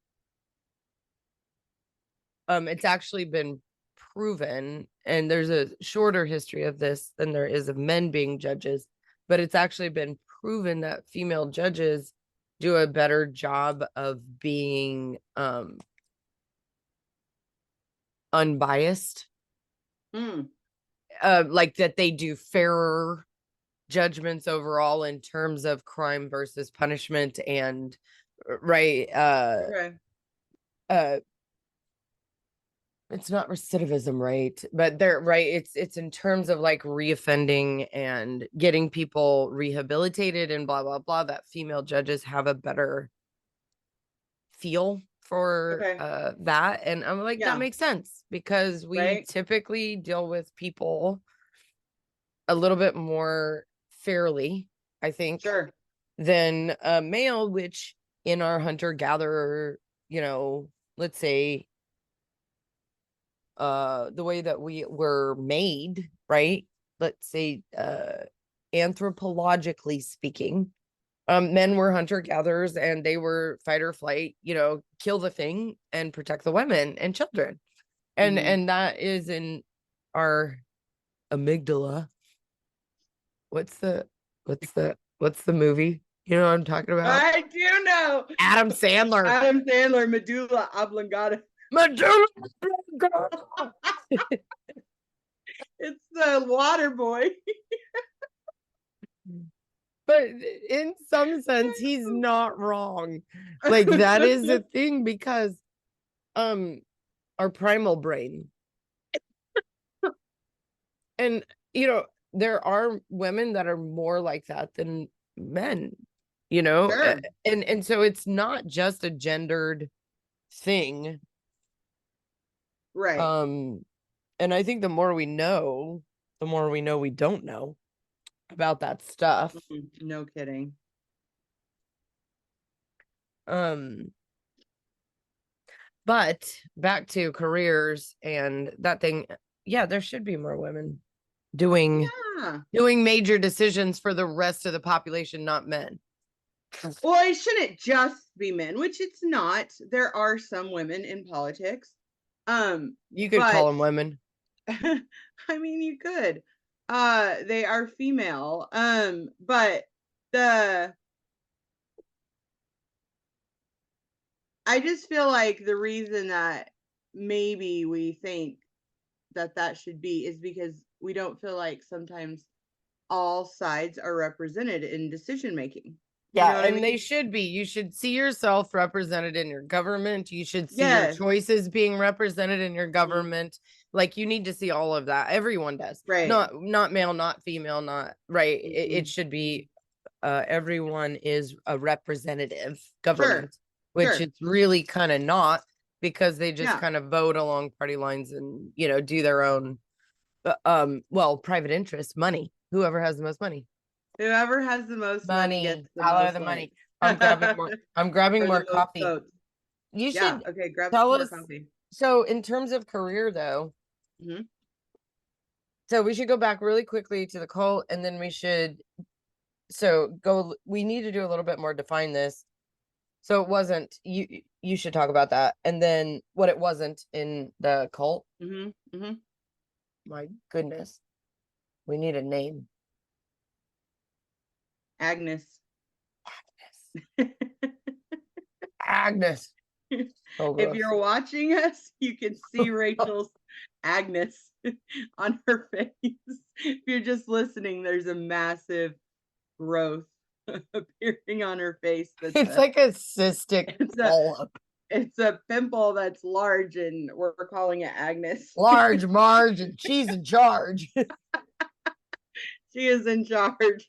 Speaker 4: it's actually been proven, and there's a shorter history of this than there is of men being judges, but it's actually been proven that female judges do a better job of being unbiased. Like that they do fairer judgments overall in terms of crime versus punishment, and it's not recidivism, right? But they're right. It's in terms of like reoffending and getting people rehabilitated and blah, blah, blah, that female judges have a better feel for
Speaker 3: Okay.
Speaker 4: that, and I'm like,
Speaker 3: Yeah.
Speaker 4: that makes sense because we
Speaker 3: Right.
Speaker 4: typically deal with people a little bit more fairly, I think,
Speaker 3: Sure.
Speaker 4: than a male, which in our hunter-gatherer, let's say, the way that we were made, right? Let's say, anthropologically speaking, men were hunter-gatherers and they were fight or flight, kill the thing and protect the women and children. And that is in our amygdala. What's the movie? You know what I'm talking about?
Speaker 3: I do know.
Speaker 4: Adam Sandler,
Speaker 3: medulla oblongata.
Speaker 4: Medulla.
Speaker 3: It's the water boy.
Speaker 4: But in some sense, he's not wrong. Like, that is the thing, because our primal brain. And there are women that are more like that than men,
Speaker 3: Sure.
Speaker 4: and so it's not just a gendered thing.
Speaker 3: Right.
Speaker 4: And I think the more we know we don't know about that stuff.
Speaker 3: No kidding.
Speaker 4: But back to careers and that thing, yeah, there should be more women doing major decisions for the rest of the population, not men.
Speaker 3: Well, it shouldn't just be men, which it's not. There are some women in politics.
Speaker 4: You could call them women.
Speaker 3: I mean, you could. They are female. But I just feel like the reason that maybe we think that should be is because we don't feel like sometimes all sides are represented in decision making.
Speaker 4: Yeah, and they should be. You should see yourself represented in your government. You should see your choices being represented in your government. Like, you need to see all of that. Everyone does.
Speaker 3: Right.
Speaker 4: Not male, not female, not right. It should be everyone is a representative government, which it's really kind of not, because they just kind of vote along party lines and do their own private interest, money. Whoever has the most money.
Speaker 3: Whoever has the most money gets the
Speaker 4: money. I'm grabbing more coffee.
Speaker 3: Votes.
Speaker 4: You should
Speaker 3: grab
Speaker 4: tell
Speaker 3: more
Speaker 4: us.
Speaker 3: Coffee.
Speaker 4: So in terms of career, though, so we should go back really quickly to the cult, and then we should we need to do a little bit more, define this. So it wasn't, you should talk about that, and then what it wasn't in the cult. My goodness, we need a name.
Speaker 3: Agnes.
Speaker 4: Agnes. Oh,
Speaker 3: if you're watching us, you can see Rachel's Agnes on her face. If you're just listening, there's a massive growth appearing on her face.
Speaker 4: It's like a cystic polyp.
Speaker 3: It's a pimple that's large, and we're calling it Agnes.
Speaker 4: Large Marge, and she's in charge.
Speaker 3: She is in charge.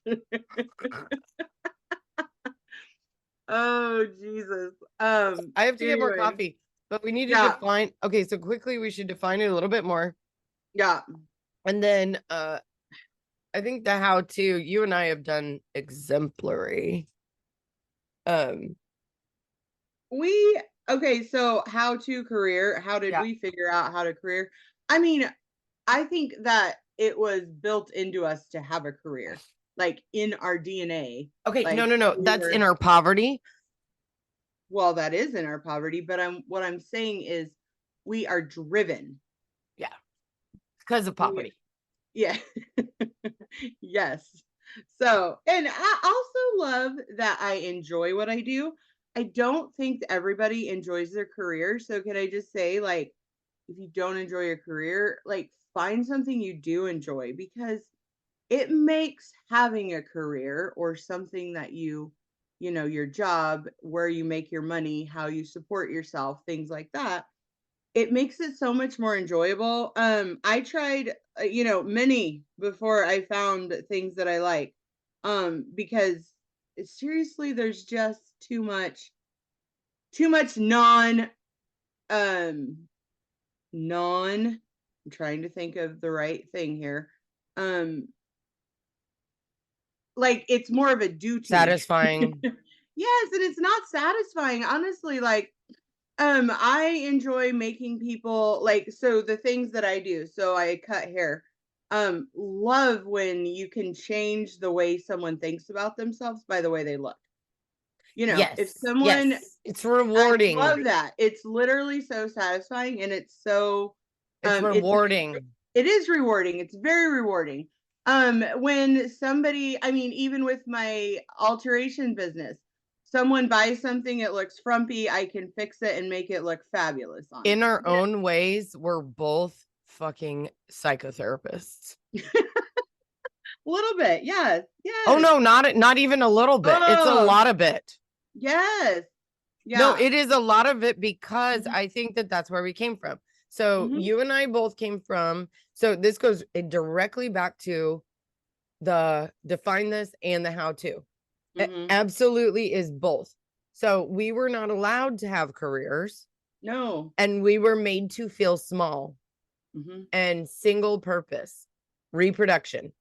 Speaker 3: Oh, Jesus.
Speaker 4: I have to get more coffee, but we need to define. Okay, so quickly, we should define it a little bit more.
Speaker 3: Yeah.
Speaker 4: And then I think the how-to, you and I have done exemplary.
Speaker 3: So how to career, how did we figure out how to career? I mean, I think that it was built into us to have a career, like in our DNA.
Speaker 4: Okay, like, no, that's in our poverty.
Speaker 3: Well, that is in our poverty, but what I'm saying is we are driven.
Speaker 4: Yeah. Because of poverty.
Speaker 3: Yeah. Yes. So, and I also love that I enjoy what I do. I don't think everybody enjoys their career. So can I just say, like, if you don't enjoy your career, like, find something you do enjoy, because it makes having a career or something that your job, where you make your money, how you support yourself, things like that, it makes it so much more enjoyable. I tried, many before I found things that I like, because seriously, there's just too too much I'm trying to think of the right thing here. Like it's more of a duty.
Speaker 4: Satisfying.
Speaker 3: Yes, and it's not satisfying, honestly. Like, I enjoy making people like, so the things that I do, so I cut hair. Love when you can change the way someone thinks about themselves by the way they look. You know, if someone,
Speaker 4: it's rewarding.
Speaker 3: I love that. It's literally so satisfying, and it's so,
Speaker 4: it's rewarding.
Speaker 3: It is rewarding. It's very rewarding. When somebody, I mean, even with my alteration business, someone buys something, it looks frumpy, I can fix it and make it look fabulous on
Speaker 4: In
Speaker 3: it.
Speaker 4: our own ways, we're both fucking psychotherapists.
Speaker 3: A little bit, yes.
Speaker 4: Oh no, not even a little bit. It's a lot of it.
Speaker 3: Yes. Yeah.
Speaker 4: No, it is a lot of it because I think that that's where we came from. So you and I both came from. So this goes directly back to the define this and the how to. It absolutely is both. So we were not allowed to have careers.
Speaker 3: No.
Speaker 4: And we were made to feel small and single purpose reproduction.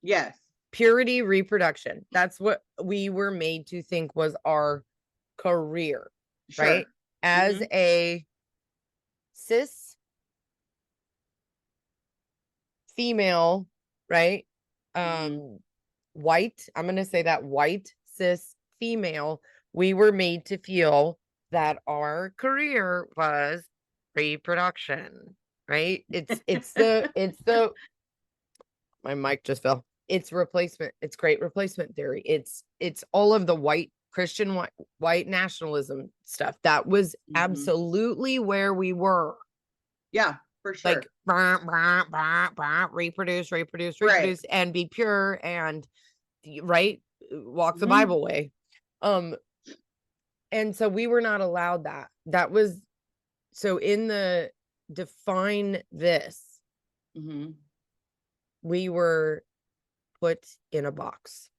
Speaker 3: Yes.
Speaker 4: Purity reproduction. That's what we were made to think was our career, right? As a cis female, right? White, I'm going to say that white cis female, we were made to feel that our career was reproduction, right? It's the my mic just fell. It's replacement. It's great replacement theory. It's all of the white Christian white nationalism stuff. That was absolutely where we were.
Speaker 3: Yeah, for sure.
Speaker 4: Like reproduce, and be pure and right, walk the Bible way. And so we were not allowed that. That was so in the define this. We were put in a box.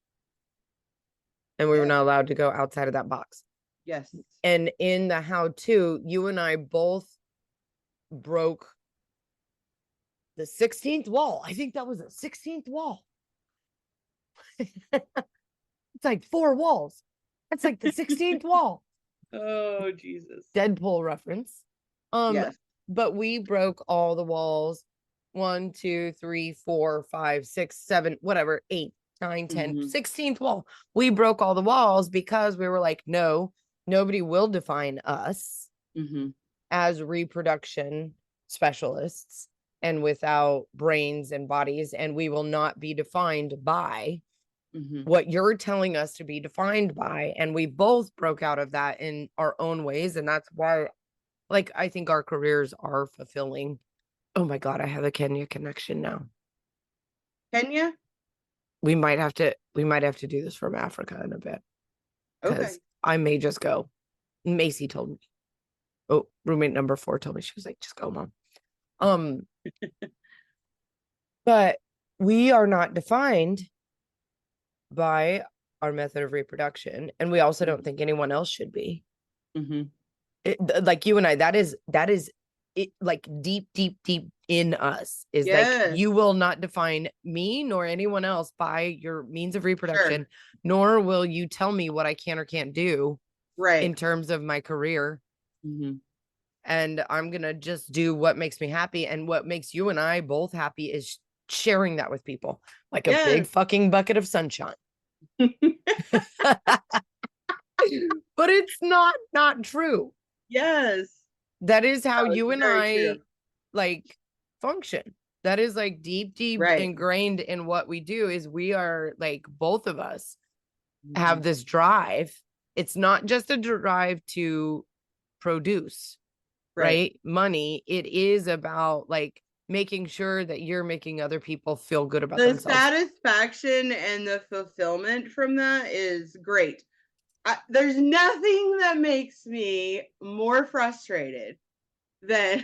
Speaker 4: And we were not allowed to go outside of that box.
Speaker 3: Yes.
Speaker 4: And in the how to, you and I both broke the 16th wall. I think that was the 16th wall. It's like 4 walls. That's like the 16th wall.
Speaker 3: Oh, Jesus.
Speaker 4: Deadpool reference.
Speaker 3: Yes.
Speaker 4: But we broke all the walls. 1, 2, 3, 4, 5, 6, 7, whatever, 8, 9, 10, 16th wall. We broke all the walls because we were like, no, nobody will define us as reproduction specialists and without brains and bodies, and we will not be defined by what you're telling us to be defined by. And we both broke out of that in our own ways, and that's why, like, I think our careers are fulfilling. Oh my God, I have a Kenya connection now.
Speaker 3: Kenya?
Speaker 4: We might have to do this from Africa in a bit. Because I may just go. Macy told me. Oh, roommate number 4 told me. She was like, just go, Mom. But we are not defined by our method of reproduction. And we also don't think anyone else should be. Like you and I, that is it, like deep in us is like, you will not define me nor anyone else by your means of reproduction, nor will you tell me what I can or can't do in terms of my career. And I'm gonna just do what makes me happy, and what makes you and I both happy is sharing that with people, like a big fucking bucket of sunshine. But it's not true.
Speaker 3: Yes.
Speaker 4: That is how you and I like function. That is like deep ingrained in what we do. Is we are like, both of us have this drive. It's not just a drive to produce right money. It is about like making sure that you're making other people feel good about themselves.
Speaker 3: The satisfaction and the fulfillment from that is great. There's nothing that makes me more frustrated than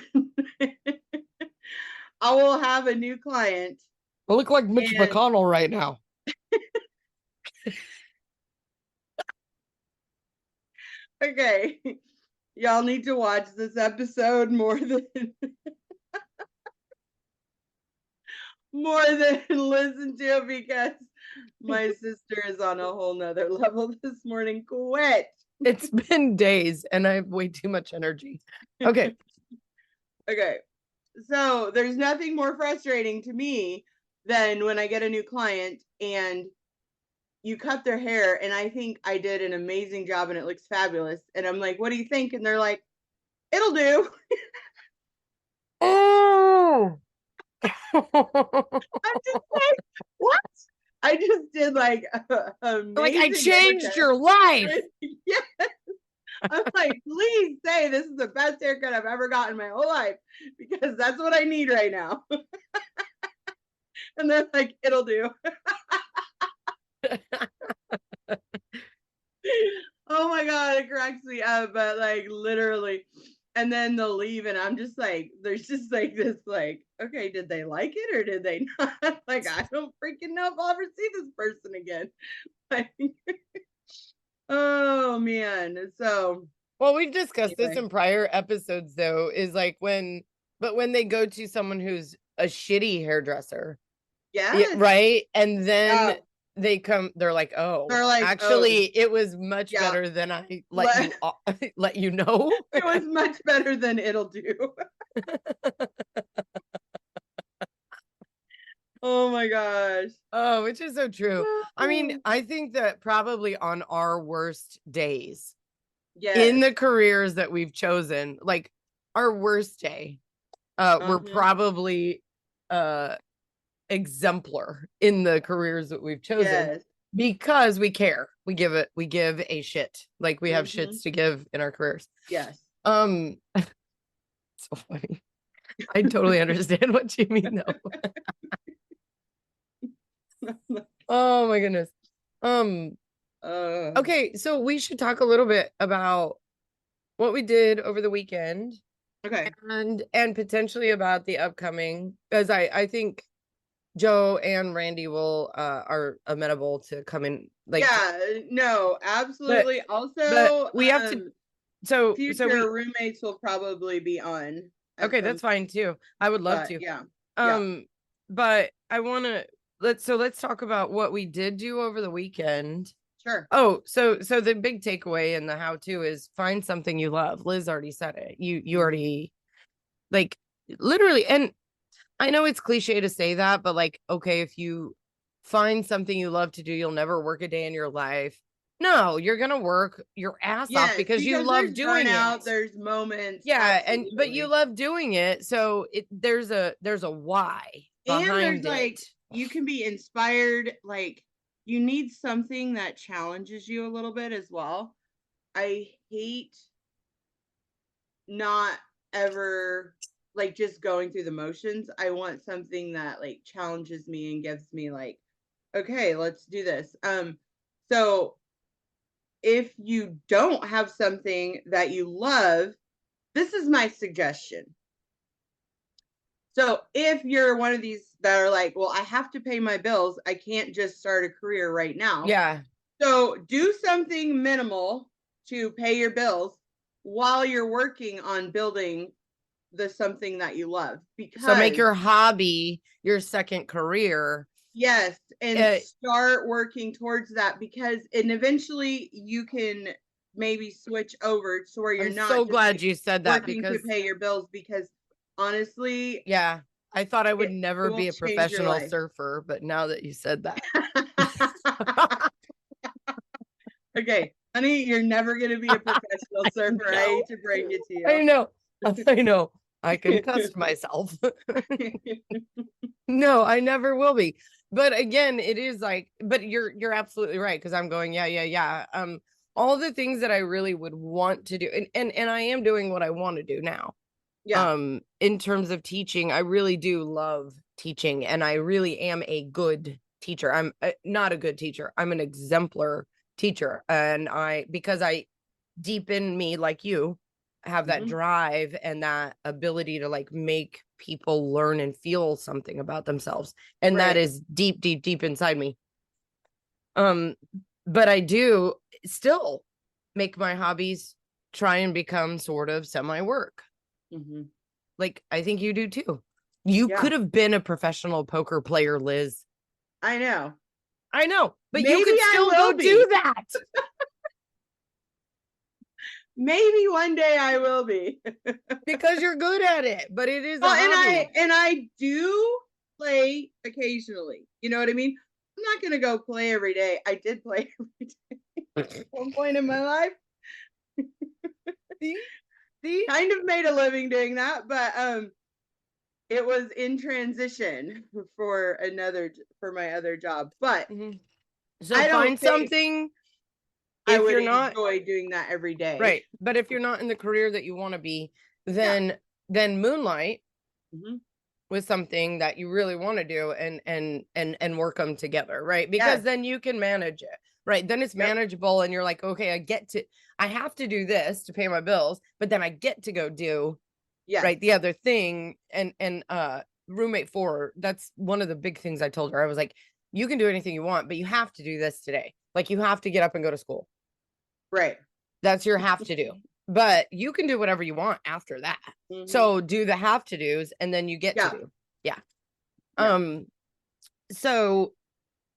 Speaker 3: I will have a new client.
Speaker 4: I look like Mitch McConnell right now.
Speaker 3: Okay. Y'all need to watch this episode more than listen to it, because my sister is on a whole nother level this morning. Quit.
Speaker 4: It's been days and I have way too much energy. Okay.
Speaker 3: Okay. So there's nothing more frustrating to me than when I get a new client and you cut their hair and I think I did an amazing job and it looks fabulous. And I'm like, what do you think? And they're like, it'll do.
Speaker 4: Oh.
Speaker 3: I'm just like, what? I just did like
Speaker 4: Like, I changed your life.
Speaker 3: Yes. I'm like, please say this is the best haircut I've ever gotten in my whole life, because that's what I need right now. And they're like, it'll do. Oh my God, it cracks me up, but like literally. And then they'll leave and I'm just like, there's just like this, like, okay, did they like it or did they not? Like, I don't freaking know if I'll ever see this person again. Like, oh man. So,
Speaker 4: well, we've discussed this
Speaker 3: anyway.
Speaker 4: in prior episodes though, is like when they go to someone who's a shitty hairdresser.
Speaker 3: Yes.
Speaker 4: Right. And then they're like, oh,
Speaker 3: They're like,
Speaker 4: actually, it was much better than I let you know.
Speaker 3: It was much better than it'll do. Oh my gosh.
Speaker 4: Oh, which is so true. I mean, I think that probably on our worst days, in the careers that we've chosen, like our worst day, we're probably exemplar in the careers that we've chosen, because we care. We give a shit. Like we have shits to give in our careers.
Speaker 3: Yes.
Speaker 4: So funny. I totally understand what you mean though. Oh my goodness. Okay, so we should talk a little bit about what we did over the weekend.
Speaker 3: Okay.
Speaker 4: And potentially about the upcoming, because I think Joe and Randy are amenable to come in. Like,
Speaker 3: yeah, no, absolutely. But
Speaker 4: we have to. So
Speaker 3: future roommates will probably be on.
Speaker 4: Okay, that's fine too. I would love to.
Speaker 3: Yeah.
Speaker 4: But I want to let's talk about what we did do over the weekend.
Speaker 3: Sure.
Speaker 4: Oh, so the big takeaway in the how-to is find something you love. Liz already said it. You already, like, literally, and I know it's cliche to say that, but like, okay, if you find something you love to do, you'll never work a day in your life. No, you're gonna work your ass off because you love doing it.
Speaker 3: There's moments.
Speaker 4: Yeah, but you love doing it, so there's a why behind it.
Speaker 3: Like, you can be inspired. Like, you need something that challenges you a little bit as well. I hate not ever like just going through the motions. I want something that like challenges me and gives me like, okay, let's do this. So if you don't have something that you love, this is my suggestion. So if you're one of these that are like, well, I have to pay my bills, I can't just start a career right now.
Speaker 4: Yeah.
Speaker 3: So do something minimal to pay your bills while you're working on building the something that you love. Because
Speaker 4: so make your hobby your second career.
Speaker 3: Yes, and start working towards that, because and eventually you can maybe switch over to where you're not.
Speaker 4: So glad you said that,
Speaker 3: because to pay your bills, because honestly,
Speaker 4: yeah, I thought I would never be a professional surfer, but now that you said that.
Speaker 3: Okay, honey, you're never going to be a professional surfer. I hate to break it to you.
Speaker 4: I know. I concussed myself. No, I never will be. But again, it is like, but you're absolutely right, because I'm going, yeah. All the things that I really would want to do, and I am doing what I want to do now.
Speaker 3: Yeah.
Speaker 4: In terms of teaching, I really do love teaching, and I really am a good teacher. I'm not a good teacher. I'm an exemplar teacher, and because I deep in me, like you, have that drive and that ability to like make people learn and feel something about themselves, and that is deep inside me. But I do still make my hobbies try and become sort of semi-work. Like, I think you do too. You could have been a professional poker player, Liz.
Speaker 3: I know,
Speaker 4: but
Speaker 3: maybe
Speaker 4: you could still go do that.
Speaker 3: Maybe one day I will be.
Speaker 4: Because you're good at it, but it is a
Speaker 3: and
Speaker 4: hobby.
Speaker 3: I do play occasionally. You know what I mean? I'm not gonna go play every day. I did play every day at one point in my life.
Speaker 4: See?
Speaker 3: Kind of made a living doing that, but it was in transition for my other job. But
Speaker 4: so find something.
Speaker 3: I would enjoy doing that every day.
Speaker 4: Right. But if you're not in the career that you want to be, then moonlight with something that you really want to do and work them together, right? Because then you can manage it, right? Then it's manageable and you're like, okay, I have to do this to pay my bills, but then I get to go do right the other thing. And roommate 4, that's one of the big things I told her. I was like, you can do anything you want, but you have to do this today. Like, you have to get up and go to school.
Speaker 3: Right.
Speaker 4: That's your have to do. But you can do whatever you want after that. So do the have to do's and then you get to do. So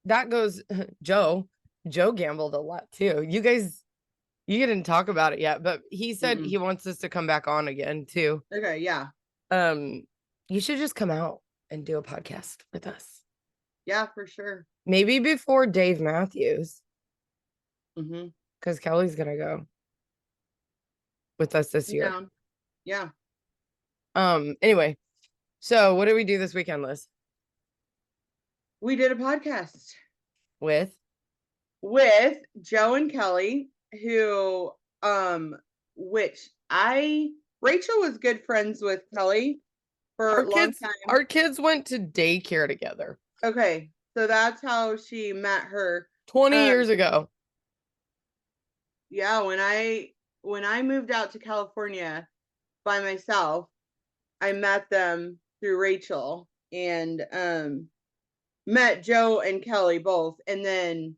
Speaker 4: that goes Joe gambled a lot too. You didn't talk about it yet, but he said he wants us to come back on again too.
Speaker 3: Okay, yeah.
Speaker 4: You should just come out and do a podcast with us.
Speaker 3: Yeah, for sure.
Speaker 4: Maybe before Dave Matthews. Because Kelly's gonna go with us this year.
Speaker 3: Yeah.
Speaker 4: Anyway, so what did we do this weekend, Liz?
Speaker 3: We did a podcast
Speaker 4: with
Speaker 3: Joe and Kelly, who Rachel was good friends with Kelly for a long time.
Speaker 4: Our kids went to daycare together.
Speaker 3: Okay, so that's how she met her
Speaker 4: 20 years ago.
Speaker 3: Yeah, when I moved out to California by myself, I met them through Rachel and met Joe and Kelly both. And then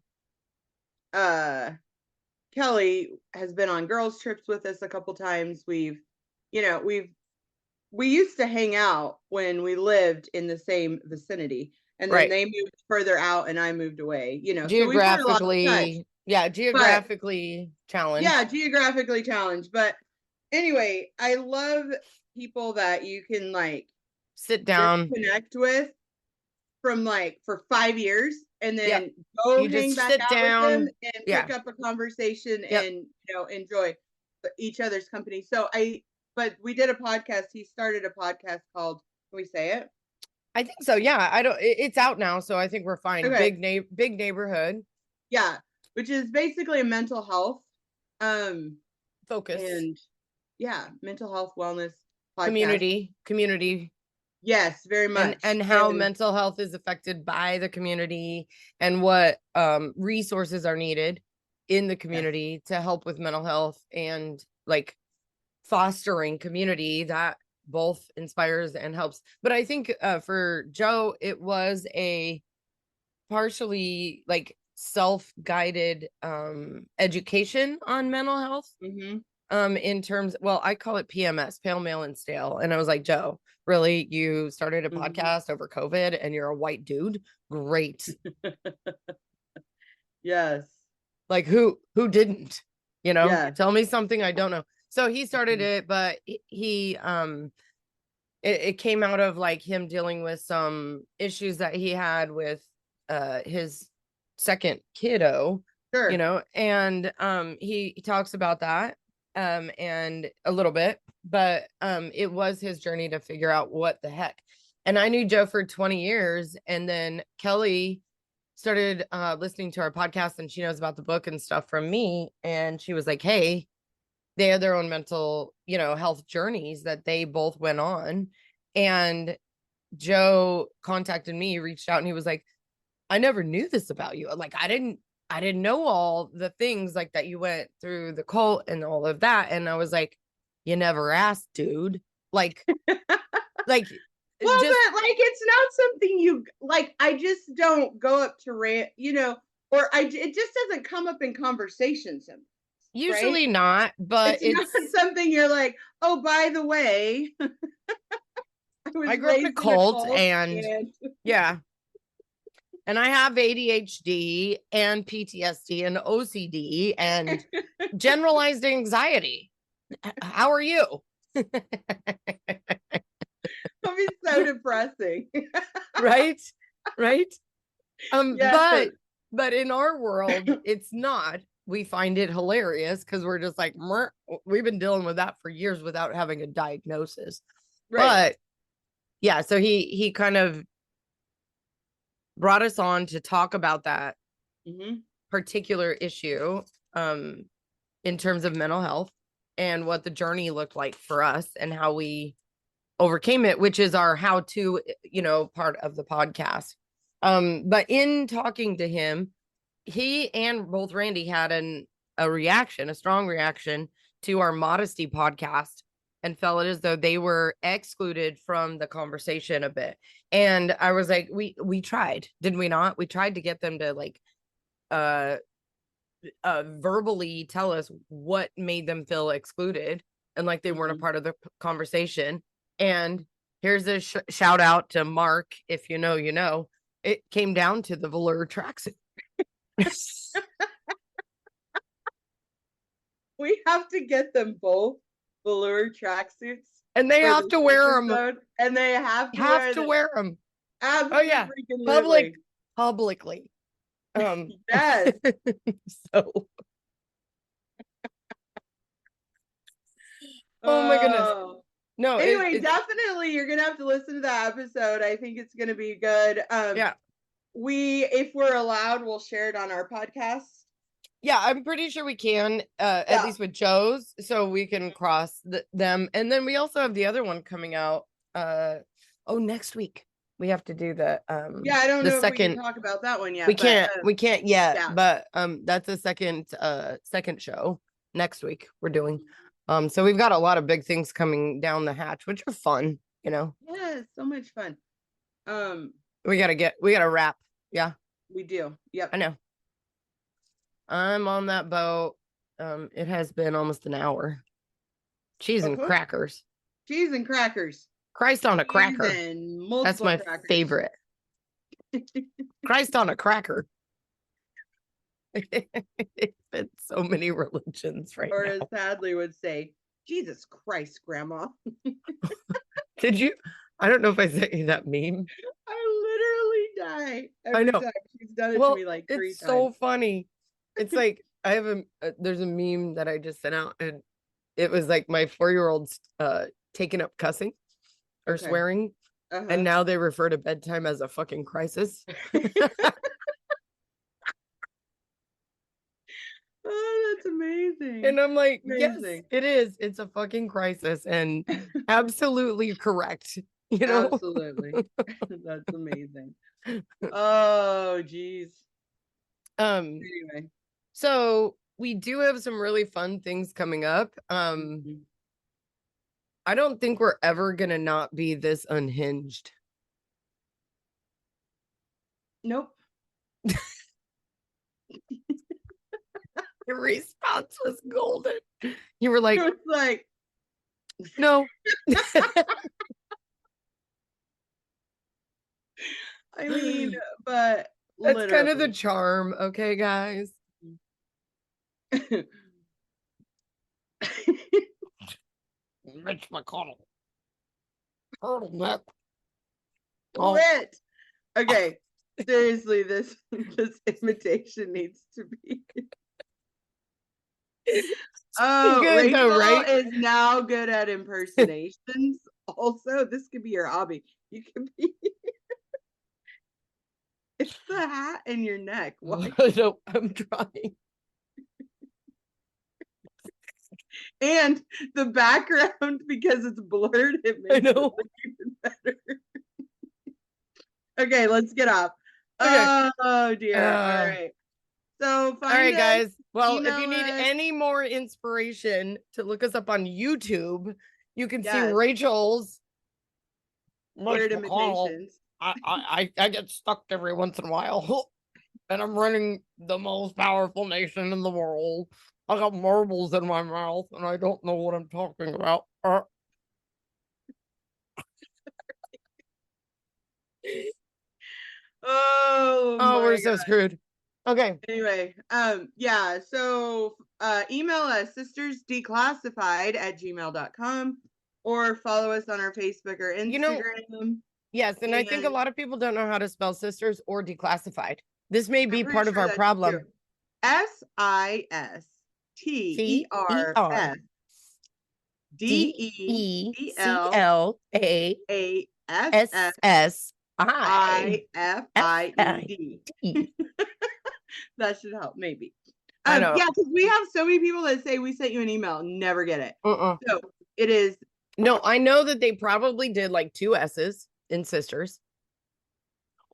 Speaker 3: Kelly has been on girls trips with us a couple times. We used to hang out when we lived in the same vicinity. And then they moved further out and I moved away,
Speaker 4: geographically. Geographically challenged.
Speaker 3: Yeah, geographically challenged. But anyway, I love people that you can like
Speaker 4: sit down,
Speaker 3: connect with from like for 5 years and then go hang back out with them and pick up a conversation and enjoy each other's company. But we did a podcast. He started a podcast called, can we say it?
Speaker 4: I think so. Yeah, it's out now, so I think we're fine. Okay. Big neighborhood.
Speaker 3: Yeah. Which is basically a mental health
Speaker 4: focus.
Speaker 3: And mental health wellness podcast.
Speaker 4: Community.
Speaker 3: Yes, very much.
Speaker 4: And how mental health is affected by the community and what resources are needed in the community to help with mental health and like fostering community that both inspires and helps. But I think for Joe, it was a partially like self-guided education on mental health in terms, I call it PMS, pale, male, and stale. And I was like, Joe, really, you started a podcast over COVID and you're a white dude? Great.
Speaker 3: Yes.
Speaker 4: Like who didn't, tell me something I don't know. So he started it, but he it came out of like him dealing with some issues that he had with his second kiddo, and he talks about that and a little bit, but it was his journey to figure out what the heck. And I knew Joe for 20 years, and then Kelly started listening to our podcast, and she knows about the book and stuff from me, and she was like, hey, they had their own mental health journeys that they both went on. And Joe contacted me, reached out, and he was like, I never knew this about you. Like, I didn't know all the things like that you went through the cult and all of that. And I was like, you never asked, dude. Like, like,
Speaker 3: well, but like, it's not something you like. I just don't go up to rant, or it just doesn't come up in conversation
Speaker 4: Usually not, but
Speaker 3: it's not something you're like, oh, by the way,
Speaker 4: I grew up in a cult and yeah. And I have ADHD and PTSD and OCD and generalized anxiety. How are you?
Speaker 3: That'll be so depressing.
Speaker 4: Right? Right?
Speaker 3: Yes.
Speaker 4: But in our world, it's not. We find it hilarious because we're just like, we've been dealing with that for years without having a diagnosis.
Speaker 3: Right.
Speaker 4: But yeah, so he kind of brought us on to talk about that particular issue in terms of mental health and what the journey looked like for us and how we overcame it, which is our how-to, part of the podcast. But in talking to him, he and both Randy had a strong reaction to our modesty podcast and felt as though they were excluded from the conversation a bit. And I was like, we tried, did we not? We tried to get them to like verbally tell us what made them feel excluded and like they weren't a part of the conversation. And here's a shout out to Mark. If you know, it came down to the velour tracksuit.
Speaker 3: We have to get them both velour tracksuits,
Speaker 4: and they have to wear them.
Speaker 3: And they have
Speaker 4: to wear them.
Speaker 3: Absolutely.
Speaker 4: Oh yeah, publicly.
Speaker 3: Yes.
Speaker 4: So. Oh my goodness. No.
Speaker 3: Anyway, definitely you're gonna have to listen to that episode. I think it's gonna be good.
Speaker 4: Yeah.
Speaker 3: If we're allowed, we'll share it on our podcast.
Speaker 4: Yeah, I'm pretty sure we can, at least with Joe's, so we can cross them. And then we also have the other one coming out. Next week we have to do the
Speaker 3: I don't know if we can talk about that one yet. We
Speaker 4: can't yet, but that's a second show next week we're doing. So we've got a lot of big things coming down the hatch, which are fun,
Speaker 3: Yeah, so much fun.
Speaker 4: We gotta wrap. Yeah,
Speaker 3: we do. Yep,
Speaker 4: I know. I'm on that boat. It has been almost an hour. Cheese and crackers.
Speaker 3: Cheese and crackers.
Speaker 4: Christ on a cracker. That's my favorite. Christ on a cracker. It's been so many religions right now.
Speaker 3: Or as Sadly would say, Jesus Christ, Grandma.
Speaker 4: Did you? I don't know if I sent you that meme.
Speaker 3: I literally die
Speaker 4: I know.
Speaker 3: time. She's done it to me like 3 times.
Speaker 4: It's so funny. It's like I have there's a meme that I just sent out, and it was like my 4-year-old's taking up cussing or swearing, and now they refer to bedtime as a fucking crisis.
Speaker 3: Oh, that's amazing.
Speaker 4: And I'm like, yes, it is. It's a fucking crisis, and absolutely correct.
Speaker 3: Absolutely. That's amazing. Oh, geez. Anyway.
Speaker 4: So we do have some really fun things coming up. I don't think we're ever gonna not be this unhinged.
Speaker 3: Nope.
Speaker 4: Your response was golden. You were like,
Speaker 3: it was like,
Speaker 4: no.
Speaker 3: I mean, but
Speaker 4: that's kind of the charm, okay, guys? Mitch McConnell. Turtleneck.
Speaker 3: Oh. Lit. Okay. Seriously, this imitation needs to be. Oh, good, Rachel though, right? Is now good at impersonations. Also, this could be your hobby. You could be. It's the hat and your neck. Why?
Speaker 4: No, I'm trying.
Speaker 3: And the background, because it's blurred, it makes it look even better. Okay, let's get off. Okay. Oh dear. All right. So
Speaker 4: all right, guys. Well, if you need any more inspiration to look us up on YouTube, you can see Rachel's
Speaker 3: weird imitations.
Speaker 4: I get stuck every once in a while. And I'm running the most powerful nation in the world. I got marbles in my mouth and I don't know what I'm talking about.
Speaker 3: Oh
Speaker 4: Oh, we're
Speaker 3: my
Speaker 4: so
Speaker 3: God.
Speaker 4: screwed. Okay.
Speaker 3: Anyway, yeah, so email us sistersdeclassified@gmail.com or follow us on our Facebook or
Speaker 4: You know,
Speaker 3: Instagram.
Speaker 4: yes, and I think a
Speaker 3: And
Speaker 4: lot of people don't know how to spell sisters or declassified. This may be
Speaker 3: I'm pretty
Speaker 4: part of
Speaker 3: sure
Speaker 4: our
Speaker 3: that's true.
Speaker 4: problem.
Speaker 3: SISTERS
Speaker 4: DECLASSIFIED.
Speaker 3: That should help, maybe.
Speaker 4: I know.
Speaker 3: Yeah, because we have so many people that say we sent you an email, never get it.
Speaker 4: Uh-uh.
Speaker 3: So it is.
Speaker 4: No, I know that they probably did like 2 S's in sisters,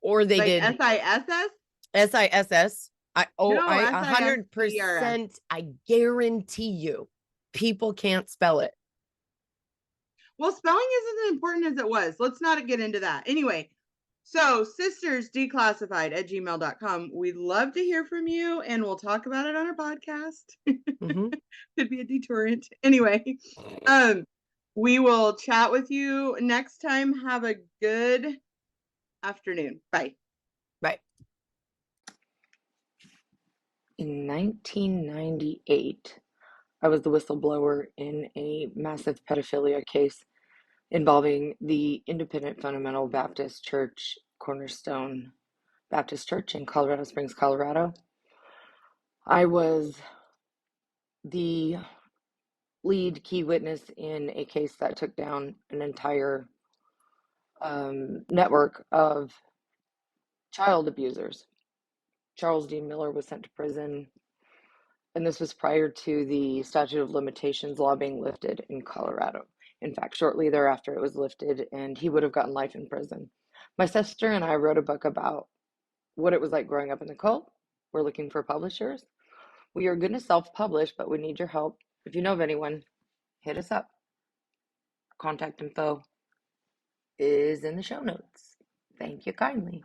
Speaker 4: or they
Speaker 3: like
Speaker 4: did
Speaker 3: SISS.
Speaker 4: SISS. I
Speaker 3: No,
Speaker 4: 100%. I guarantee you, people can't spell it.
Speaker 3: Well, spelling isn't as important as it was. Let's not get into that. Anyway, so sistersdeclassified@gmail.com. We'd love to hear from you, and we'll talk about it on our podcast. Could be a deterrent. Anyway, we will chat with you next time. Have a good afternoon. Bye.
Speaker 4: Bye.
Speaker 1: In 1998, I was the whistleblower in a massive pedophilia case involving the Independent Fundamental Baptist Church, Cornerstone Baptist Church in Colorado Springs, Colorado. I was the lead key witness in a case that took down an entire network of child abusers. Charles D. Miller was sent to prison, and this was prior to the statute of limitations law being lifted in Colorado. In fact, shortly thereafter it was lifted, and he would have gotten life in prison. My sister and I wrote a book about what it was like growing up in the cult. We're looking for publishers. We are going to self-publish, but we need your help. If you know of anyone, hit us up. Contact info is in the show notes. Thank you kindly.